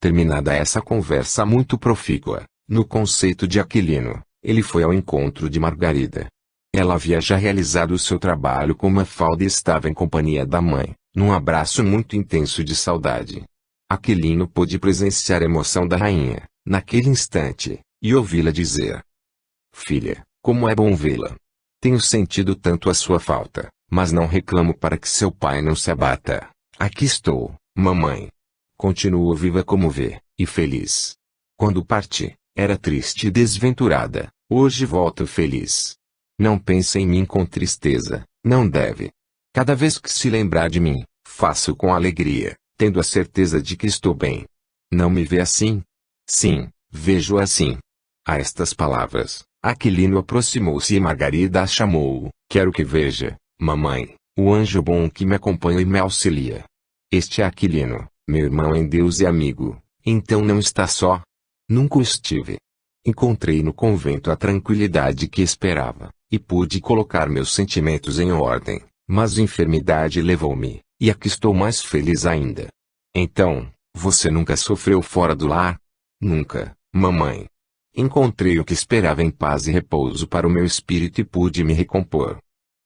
Terminada essa conversa muito profícua, no conceito de Aquilino, ele foi ao encontro de Margarida. Ela havia já realizado o seu trabalho com Mafalda e estava em companhia da mãe, num abraço muito intenso de saudade. Aquilino pôde presenciar a emoção da rainha, naquele instante, e ouvi-la dizer: Filha, como é bom vê-la. Tenho sentido tanto a sua falta, mas não reclamo para que seu pai não se abata. Aqui estou, mamãe. Continuo viva como vê, e feliz. Quando parti, era triste e desventurada, hoje volto feliz. Não pense em mim com tristeza, não deve. Cada vez que se lembrar de mim, faço com alegria, tendo a certeza de que estou bem. Não me vê assim? Sim, vejo assim. A estas palavras, Aquilino aproximou-se e Margarida a chamou. Quero que veja, mamãe, o anjo bom que me acompanha e me auxilia. Este é Aquilino, meu irmão em Deus e amigo. Então não está só? Nunca o estive. Encontrei no convento a tranquilidade que esperava, e pude colocar meus sentimentos em ordem, mas a enfermidade levou-me, e aqui estou mais feliz ainda. Então, você nunca sofreu fora do lar? Nunca, mamãe. Encontrei o que esperava em paz e repouso para o meu espírito e pude me recompor.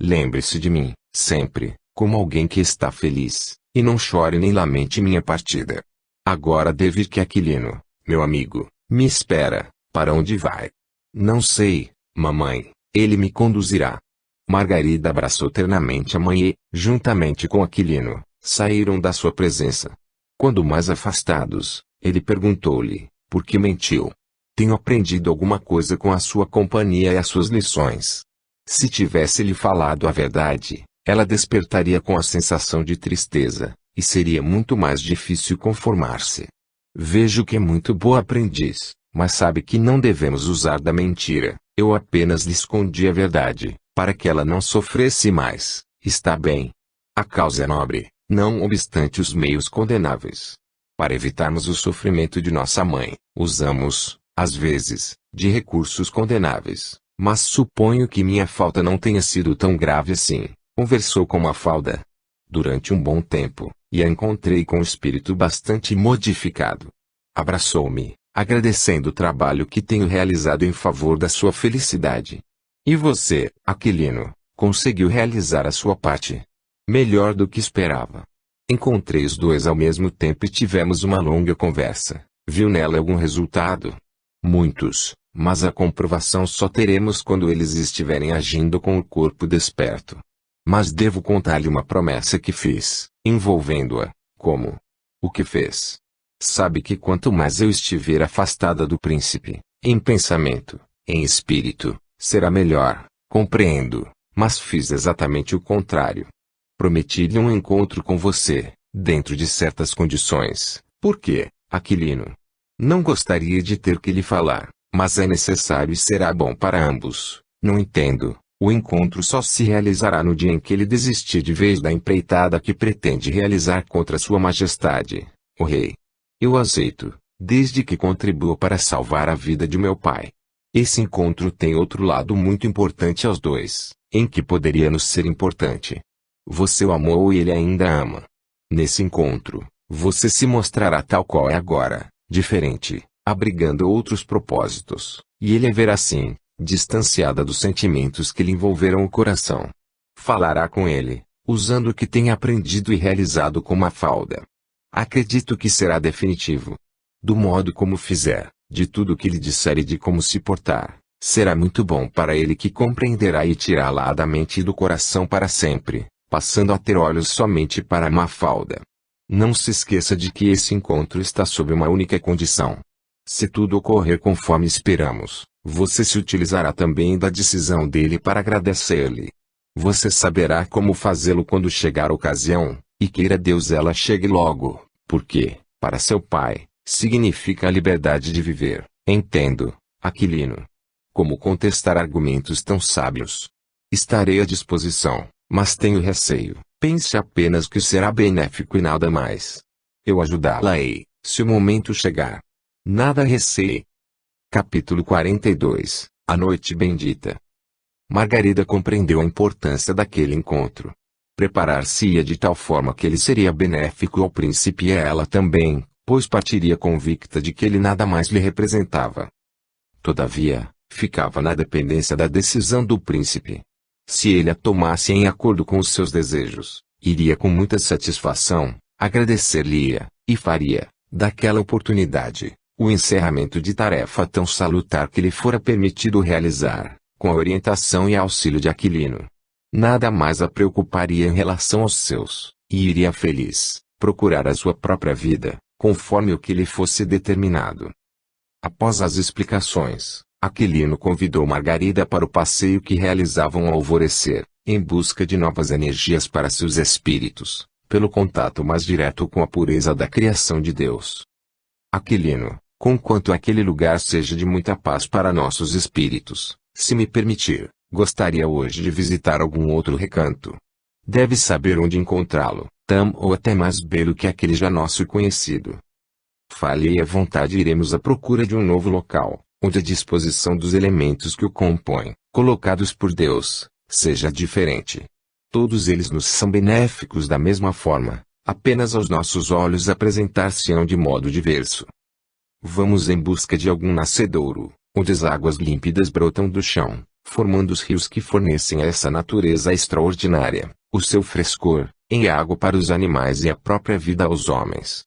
Lembre-se de mim, sempre, como alguém que está feliz, e não chore nem lamente minha partida. Agora deve ir que Aquilino, meu amigo, me espera. Para onde vai? Não sei, mamãe, ele me conduzirá. Margarida abraçou ternamente a mãe e, juntamente com Aquilino, saíram da sua presença. Quando mais afastados, ele perguntou-lhe, por que mentiu? Tenho aprendido alguma coisa com a sua companhia e as suas lições. Se tivesse lhe falado a verdade, ela despertaria com a sensação de tristeza, e seria muito mais difícil conformar-se. Vejo que é muito boa aprendiz, mas sabe que não devemos usar da mentira. Eu apenas lhe escondi a verdade, para que ela não sofresse mais. Está bem. A causa é nobre, não obstante os meios condenáveis. Para evitarmos o sofrimento de nossa mãe, usamos, às vezes, de recursos condenáveis, mas suponho que minha falta não tenha sido tão grave assim. Conversou com Mafalda durante um bom tempo, e a encontrei com o espírito bastante modificado. Abraçou-me, agradecendo o trabalho que tenho realizado em favor da sua felicidade. E você, Aquilino, conseguiu realizar a sua parte? Melhor do que esperava. Encontrei os dois ao mesmo tempo e tivemos uma longa conversa. Viu nela algum resultado? Muitos, mas a comprovação só teremos quando eles estiverem agindo com o corpo desperto. Mas devo contar-lhe uma promessa que fiz, envolvendo-a. Como? O que fez? Sabe que quanto mais eu estiver afastada do príncipe, em pensamento, em espírito, será melhor, compreendo, mas fiz exatamente o contrário. Prometi-lhe um encontro com você, dentro de certas condições. Por quê, Aquilino? Não gostaria de ter que lhe falar, mas é necessário e será bom para ambos. Não entendo. O encontro só se realizará no dia em que ele desistir de vez da empreitada que pretende realizar contra Sua Majestade, o Rei. Eu aceito, desde que contribua para salvar a vida de meu pai. Esse encontro tem outro lado muito importante aos dois, em que poderia nos ser importante. Você o amou e ele ainda ama. Nesse encontro, você se mostrará tal qual é agora, diferente, abrigando outros propósitos, e ele a verá assim, distanciada dos sentimentos que lhe envolveram o coração. Falará com ele, usando o que tem aprendido e realizado com Mafalda. acredito que será definitivo. Do modo como fizer, de tudo o que lhe disser e de como se portar, será muito bom para ele, que compreenderá e tirá-la da mente e do coração para sempre, passando a ter olhos somente para Mafalda. Não se esqueça de que esse encontro está sob uma única condição. Se tudo ocorrer conforme esperamos, você se utilizará também da decisão dele para agradecer-lhe. Você saberá como fazê-lo quando chegar a ocasião, e queira Deus ela chegue logo, porque, para seu pai, significa a liberdade de viver. Entendo, Aquilino. Como contestar argumentos tão sábios? Estarei à disposição, mas tenho receio. Pense apenas que será benéfico e nada mais. Eu ajudá-la-ei, se o momento chegar. Nada receie. Capítulo 42 A Noite Bendita. Margarida compreendeu a importância daquele encontro. Preparar-se-ia de tal forma que ele seria benéfico ao príncipe e a ela também, pois partiria convicta de que ele nada mais lhe representava. Todavia, ficava na dependência da decisão do príncipe. Se ele a tomasse em acordo com os seus desejos, iria com muita satisfação, agradecer-lhe-ia, e faria, daquela oportunidade, o encerramento de tarefa tão salutar que lhe fora permitido realizar, com a orientação e auxílio de Aquilino. Nada mais a preocuparia em relação aos seus, e iria feliz, procurar a sua própria vida, conforme o que lhe fosse determinado. Após as explicações, Aquilino convidou Margarida para o passeio que realizavam ao alvorecer, em busca de novas energias para seus espíritos, pelo contato mais direto com a pureza da criação de Deus. Aquilino, conquanto aquele lugar seja de muita paz para nossos espíritos, se me permitir, gostaria hoje de visitar algum outro recanto. Deve saber onde encontrá-lo, tão ou até mais belo que aquele já nosso conhecido. Fale à vontade, iremos à procura de um novo local, onde a disposição dos elementos que o compõem, colocados por Deus, seja diferente. Todos eles nos são benéficos da mesma forma, apenas aos nossos olhos apresentar-se-ão de modo diverso. Vamos em busca de algum nascedouro, onde as águas límpidas brotam do chão, formando os rios que fornecem a essa natureza extraordinária, o seu frescor, em água para os animais e a própria vida aos homens.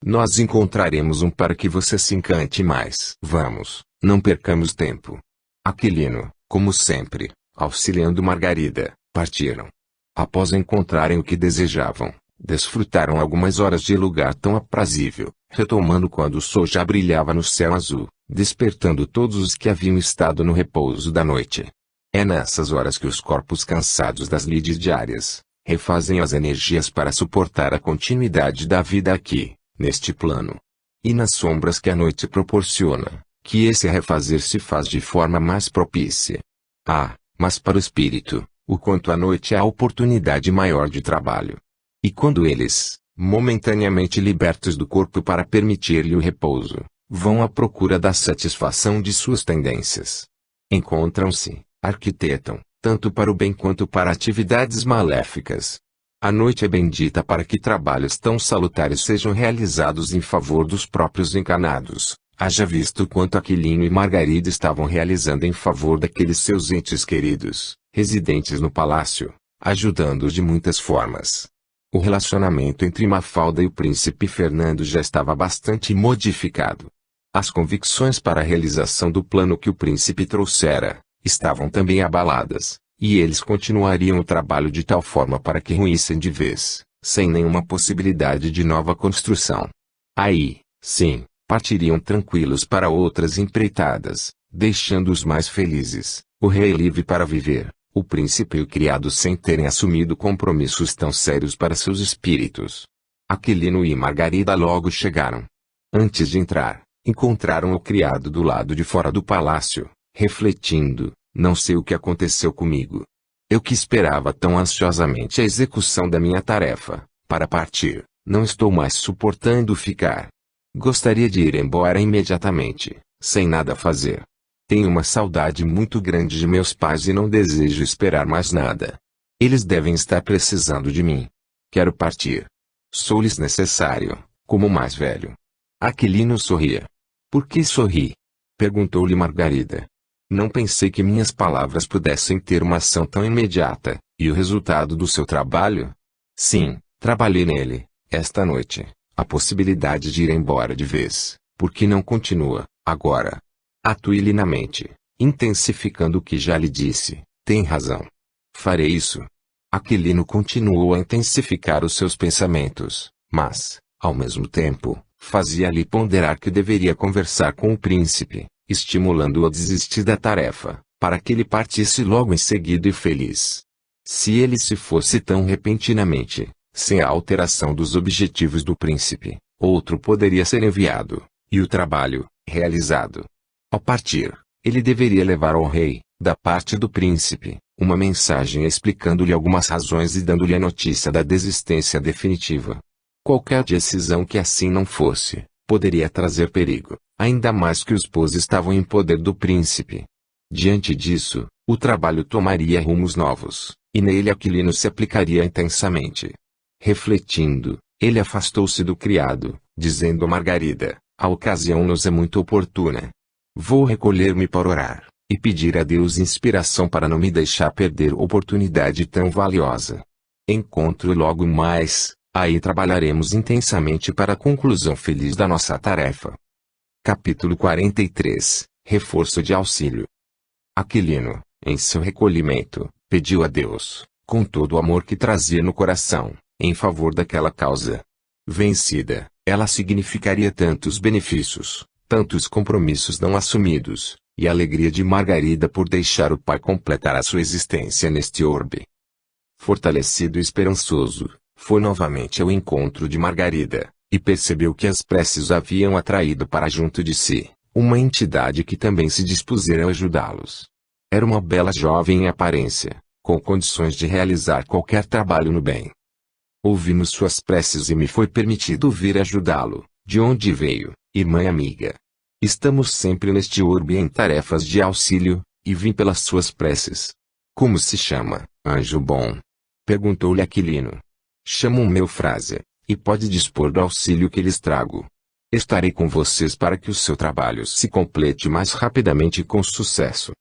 Nós encontraremos um para que você se encante mais. Vamos, não percamos tempo. Aquilino, como sempre, auxiliando Margarida, partiram. Após encontrarem o que desejavam, desfrutaram algumas horas de lugar tão aprazível, retomando quando o sol já brilhava no céu azul, despertando todos os que haviam estado no repouso da noite. É nessas horas que os corpos cansados das lides diárias, refazem as energias para suportar a continuidade da vida aqui, neste plano. E nas sombras que a noite proporciona, que esse refazer se faz de forma mais propícia. Ah, mas para o espírito, o quanto a noite é a oportunidade maior de trabalho. E quando eles, momentaneamente libertos do corpo para permitir-lhe o repouso, vão à procura da satisfação de suas tendências. Encontram-se, arquitetam, tanto para o bem quanto para atividades maléficas. A noite é bendita para que trabalhos tão salutares sejam realizados em favor dos próprios encarnados, haja visto quanto Aquilino e Margarida estavam realizando em favor daqueles seus entes queridos, residentes no palácio, ajudando-os de muitas formas. O relacionamento entre Mafalda e o príncipe Fernando já estava bastante modificado. As convicções para a realização do plano que o príncipe trouxera, estavam também abaladas, e eles continuariam o trabalho de tal forma para que ruíssem de vez, sem nenhuma possibilidade de nova construção. Aí, sim, partiriam tranquilos para outras empreitadas, deixando-os mais felizes, o rei livre para viver, o príncipe e o criado sem terem assumido compromissos tão sérios para seus espíritos. Aquilino e Margarida logo chegaram. Antes de entrar, encontraram o criado do lado de fora do palácio, refletindo: não sei o que aconteceu comigo. Eu que esperava tão ansiosamente a execução da minha tarefa, para partir, não estou mais suportando ficar. Gostaria de ir embora imediatamente, sem nada fazer. Tenho uma saudade muito grande de meus pais e não desejo esperar mais nada. Eles devem estar precisando de mim. Quero partir. Sou-lhes necessário, como mais velho. Aquilino sorria. Por que sorri? Perguntou-lhe Margarida. Não pensei que minhas palavras pudessem ter uma ação tão imediata. E o resultado do seu trabalho? Sim, trabalhei nele, esta noite, a possibilidade de ir embora de vez, porque não continua, agora. Atue-lhe na mente, intensificando o que já lhe disse, tem razão. Farei isso. Aquilino continuou a intensificar os seus pensamentos, mas, ao mesmo tempo, fazia-lhe ponderar que deveria conversar com o príncipe, estimulando-o a desistir da tarefa, para que ele partisse logo em seguida e feliz. Se ele se fosse tão repentinamente, sem a alteração dos objetivos do príncipe, outro poderia ser enviado, e o trabalho, realizado. Ao partir, ele deveria levar ao rei, da parte do príncipe, uma mensagem explicando-lhe algumas razões e dando-lhe a notícia da desistência definitiva. Qualquer decisão que assim não fosse, poderia trazer perigo, ainda mais que os pôs estavam em poder do príncipe. Diante disso, o trabalho tomaria rumos novos, e nele Aquilino se aplicaria intensamente. Refletindo, ele afastou-se do criado, dizendo a Margarida, a ocasião nos é muito oportuna. Vou recolher-me para orar, e pedir a Deus inspiração para não me deixar perder oportunidade tão valiosa. Encontro logo mais, aí trabalharemos intensamente para a conclusão feliz da nossa tarefa. Capítulo 43, Reforço de auxílio. Aquilino, em seu recolhimento, pediu a Deus, com todo o amor que trazia no coração, em favor daquela causa. Vencida, ela significaria tantos benefícios, tantos compromissos não assumidos, e a alegria de Margarida por deixar o pai completar a sua existência neste orbe. Fortalecido e esperançoso, foi novamente ao encontro de Margarida, e percebeu que as preces haviam atraído para junto de si uma entidade que também se dispusera a ajudá-los. Era uma bela jovem em aparência, com condições de realizar qualquer trabalho no bem. Ouvimos suas preces e me foi permitido vir ajudá-lo, de onde veio, irmã e amiga. Estamos sempre neste orbe em tarefas de auxílio, e vim pelas suas preces. Como se chama, anjo bom? Perguntou-lhe Aquilino. Chamo-me Eufrásia, e pode dispor do auxílio que lhes trago. Estarei com vocês para que o seu trabalho se complete mais rapidamente e com sucesso.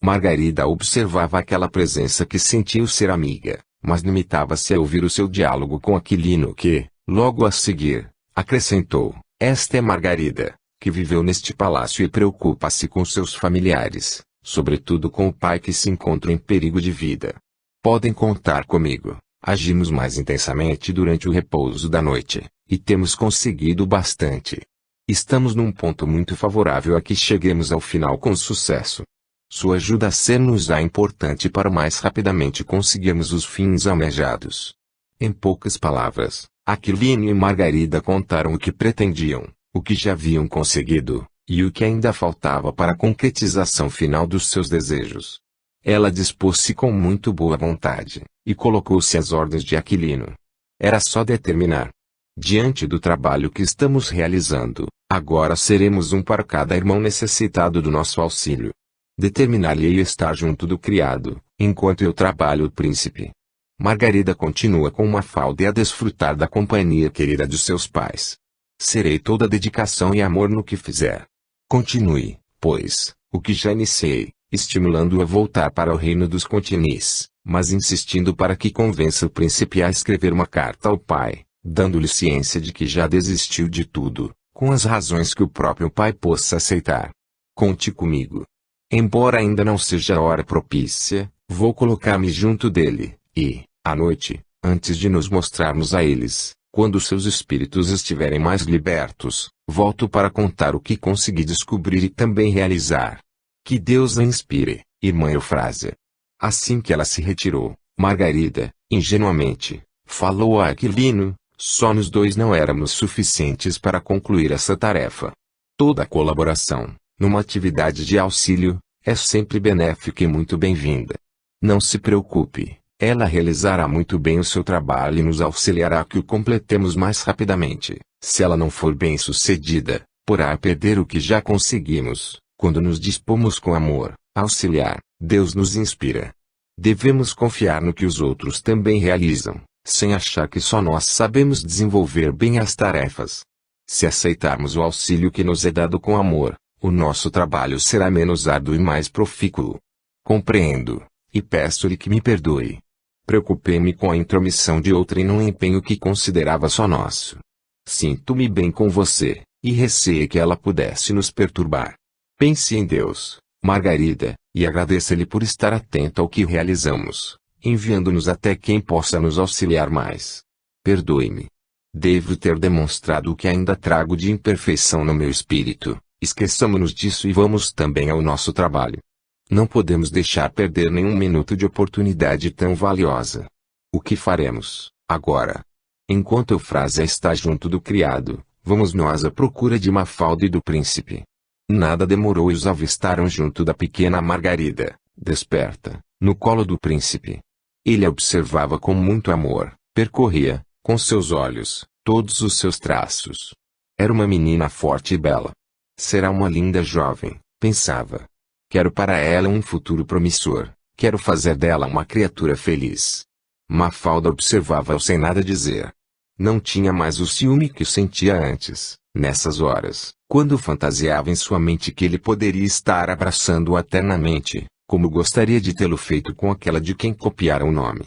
Margarida observava aquela presença que sentiu ser amiga, mas limitava-se a ouvir o seu diálogo com Aquilino que, logo a seguir, acrescentou, esta é Margarida, que viveu neste palácio e preocupa-se com seus familiares, sobretudo com o pai que se encontra em perigo de vida. Podem contar comigo, agimos mais intensamente durante o repouso da noite, e temos conseguido bastante. Estamos num ponto muito favorável a que cheguemos ao final com sucesso. Sua ajuda a ser-nos-á importante para mais rapidamente conseguirmos os fins almejados. Em poucas palavras, Aquilino e Margarida contaram o que pretendiam, o que já haviam conseguido, e o que ainda faltava para a concretização final dos seus desejos. Ela dispôs-se com muito boa vontade, e colocou-se às ordens de Aquilino. Era só determinar. Diante do trabalho que estamos realizando, agora seremos um para cada irmão necessitado do nosso auxílio. Determinar-lhe estar junto do criado, enquanto eu trabalho o príncipe. Margarida continua com uma falda e a desfrutar da companhia querida de seus pais. Serei toda dedicação e amor no que fizer. Continue, pois, o que já iniciei, estimulando-o a voltar para o reino dos Continis, mas insistindo para que convença o príncipe a escrever uma carta ao pai, dando-lhe ciência de que já desistiu de tudo, com as razões que o próprio pai possa aceitar. Conte comigo. Embora ainda não seja a hora propícia, vou colocar-me junto dele, e, à noite, antes de nos mostrarmos a eles, quando seus espíritos estiverem mais libertos, volto para contar o que consegui descobrir e também realizar. Que Deus a inspire, irmã Eufrásia. Assim que ela se retirou, Margarida, ingenuamente, falou a Aquilino, só nós dois não éramos suficientes para concluir essa tarefa. Toda colaboração, numa atividade de auxílio, é sempre benéfica e muito bem-vinda. Não se preocupe, ela realizará muito bem o seu trabalho e nos auxiliará a que o completemos mais rapidamente. Se ela não for bem-sucedida, porá a perder o que já conseguimos. Quando nos dispomos com amor, a auxiliar, Deus nos inspira. Devemos confiar no que os outros também realizam, sem achar que só nós sabemos desenvolver bem as tarefas. Se aceitarmos o auxílio que nos é dado com amor, o nosso trabalho será menos árduo e mais profícuo. Compreendo, e peço-lhe que me perdoe. Preocupei-me com a intromissão de outrem num empenho que considerava só nosso. Sinto-me bem com você, e receio que ela pudesse nos perturbar. Pense em Deus, Margarida, e agradeça-lhe por estar atento ao que realizamos, enviando-nos até quem possa nos auxiliar mais. Perdoe-me. Devo ter demonstrado o que ainda trago de imperfeição no meu espírito. Esqueçamo-nos disso e vamos também ao nosso trabalho. Não podemos deixar perder nenhum minuto de oportunidade tão valiosa. O que faremos, agora? Enquanto Eufrásia está junto do criado, vamos nós à procura de Mafalda e do príncipe. Nada demorou e os avistaram junto da pequena Margarida, desperta, no colo do príncipe. Ele a observava com muito amor, percorria, com seus olhos, todos os seus traços. Era uma menina forte e bela. Será uma linda jovem, pensava. Quero para ela um futuro promissor, quero fazer dela uma criatura feliz. Mafalda observava-o sem nada dizer. Não tinha mais o ciúme que sentia antes, nessas horas, quando fantasiava em sua mente que ele poderia estar abraçando-a eternamente, como gostaria de tê-lo feito com aquela de quem copiara o nome.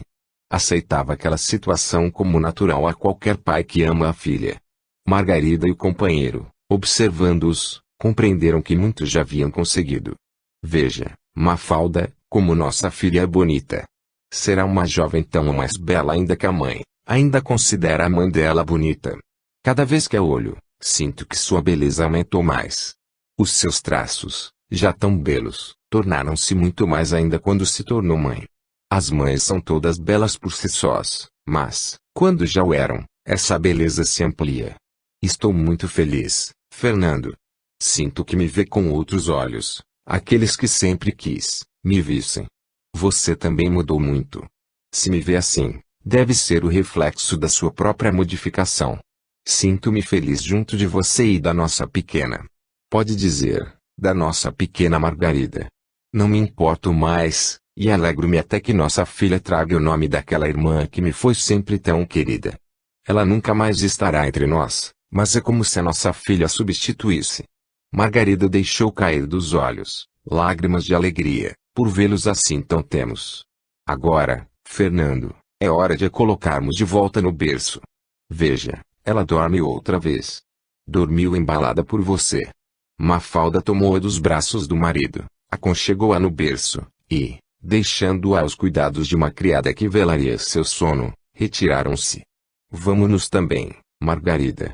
Aceitava aquela situação como natural a qualquer pai que ama a filha. Margarida e o companheiro, observando-os, compreenderam que muitos já haviam conseguido. Veja, Mafalda, como nossa filha é bonita. Será uma jovem tão ou mais bela ainda que a mãe, ainda considera a mãe dela bonita. Cada vez que a olho, sinto que sua beleza aumentou mais. Os seus traços, já tão belos, tornaram-se muito mais ainda quando se tornou mãe. As mães são todas belas por si sós, mas, quando já o eram, essa beleza se amplia. Estou muito feliz, Fernando. Sinto que me vê com outros olhos, aqueles que sempre quis, me vissem. Você também mudou muito. Se me vê assim, deve ser o reflexo da sua própria modificação. Sinto-me feliz junto de você e da nossa pequena. Pode dizer, da nossa pequena Margarida. Não me importo mais, e alegro-me até que nossa filha traga o nome daquela irmã que me foi sempre tão querida. Ela nunca mais estará entre nós, mas é como se a nossa filha a substituísse. Margarida deixou cair dos olhos, lágrimas de alegria, por vê-los assim tão temos. Agora, Fernando, é hora de a colocarmos de volta no berço. Veja, ela dorme outra vez. Dormiu embalada por você. Mafalda tomou-a dos braços do marido, aconchegou-a no berço, e, deixando-a aos cuidados de uma criada que velaria seu sono, retiraram-se. Vamo-nos também, Margarida.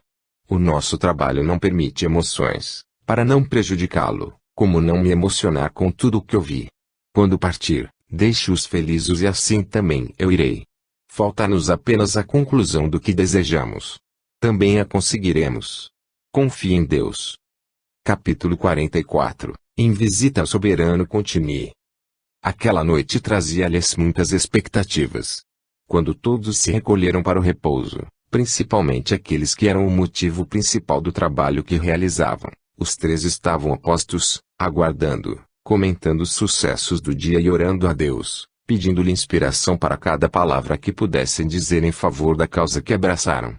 O nosso trabalho não permite emoções, para não prejudicá-lo, como não me emocionar com tudo o que ouvi. Quando partir, deixe-os felizes e assim também eu irei. Falta-nos apenas a conclusão do que desejamos. Também a conseguiremos. Confie em Deus. Capítulo 44. Em visita ao soberano continue. Aquela noite trazia-lhes muitas expectativas. Quando todos se recolheram para o repouso, principalmente aqueles que eram o motivo principal do trabalho que realizavam, os três estavam apostos, aguardando, comentando os sucessos do dia e orando a Deus, pedindo-lhe inspiração para cada palavra que pudessem dizer em favor da causa que abraçaram.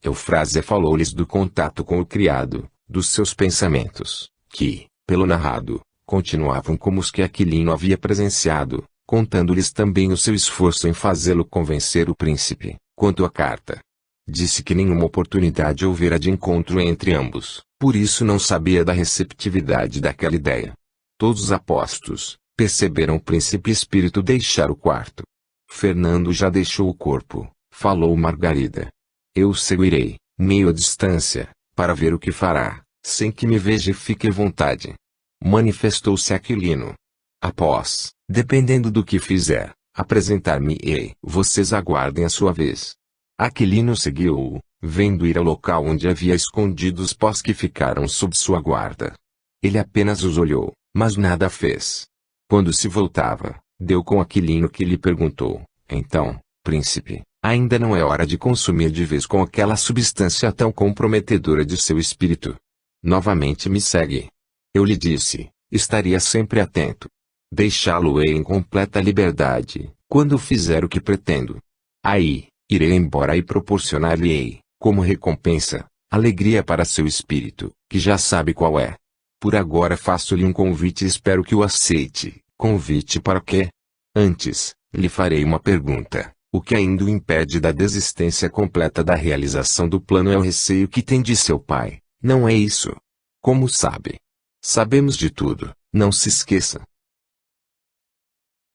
Eufrásia falou-lhes do contato com o criado, dos seus pensamentos, que, pelo narrado, continuavam como os que Aquilino havia presenciado, contando-lhes também o seu esforço em fazê-lo convencer o príncipe, quanto à carta. Disse que nenhuma oportunidade houvera de encontro entre ambos, por isso não sabia da receptividade daquela ideia. Todos apostos, perceberam o príncipe espírito deixar o quarto. Fernando já deixou o corpo, falou Margarida. Eu o seguirei, meio à distância, para ver o que fará, sem que me veja e fique à vontade. Manifestou-se Aquilino. Após, dependendo do que fizer, apresentar-me-ei. Vocês aguardem a sua vez. Aquilino seguiu-o, vendo ir ao local onde havia escondido os pós que ficaram sob sua guarda. Ele apenas os olhou, mas nada fez. Quando se voltava, deu com Aquilino que lhe perguntou, então, príncipe, ainda não é hora de consumir de vez com aquela substância tão comprometedora de seu espírito? Novamente me segue. Eu lhe disse, estaria sempre atento. Deixá-lo-ei em completa liberdade, quando fizer o que pretendo. Aí, irei embora e proporcionar-lhe-ei, como recompensa, alegria para seu espírito, que já sabe qual é. Por agora faço-lhe um convite e espero que o aceite. Convite para quê? Antes, lhe farei uma pergunta. O que ainda o impede da desistência completa da realização do plano é o receio que tem de seu pai, não é isso? Como sabe? Sabemos de tudo, não se esqueça.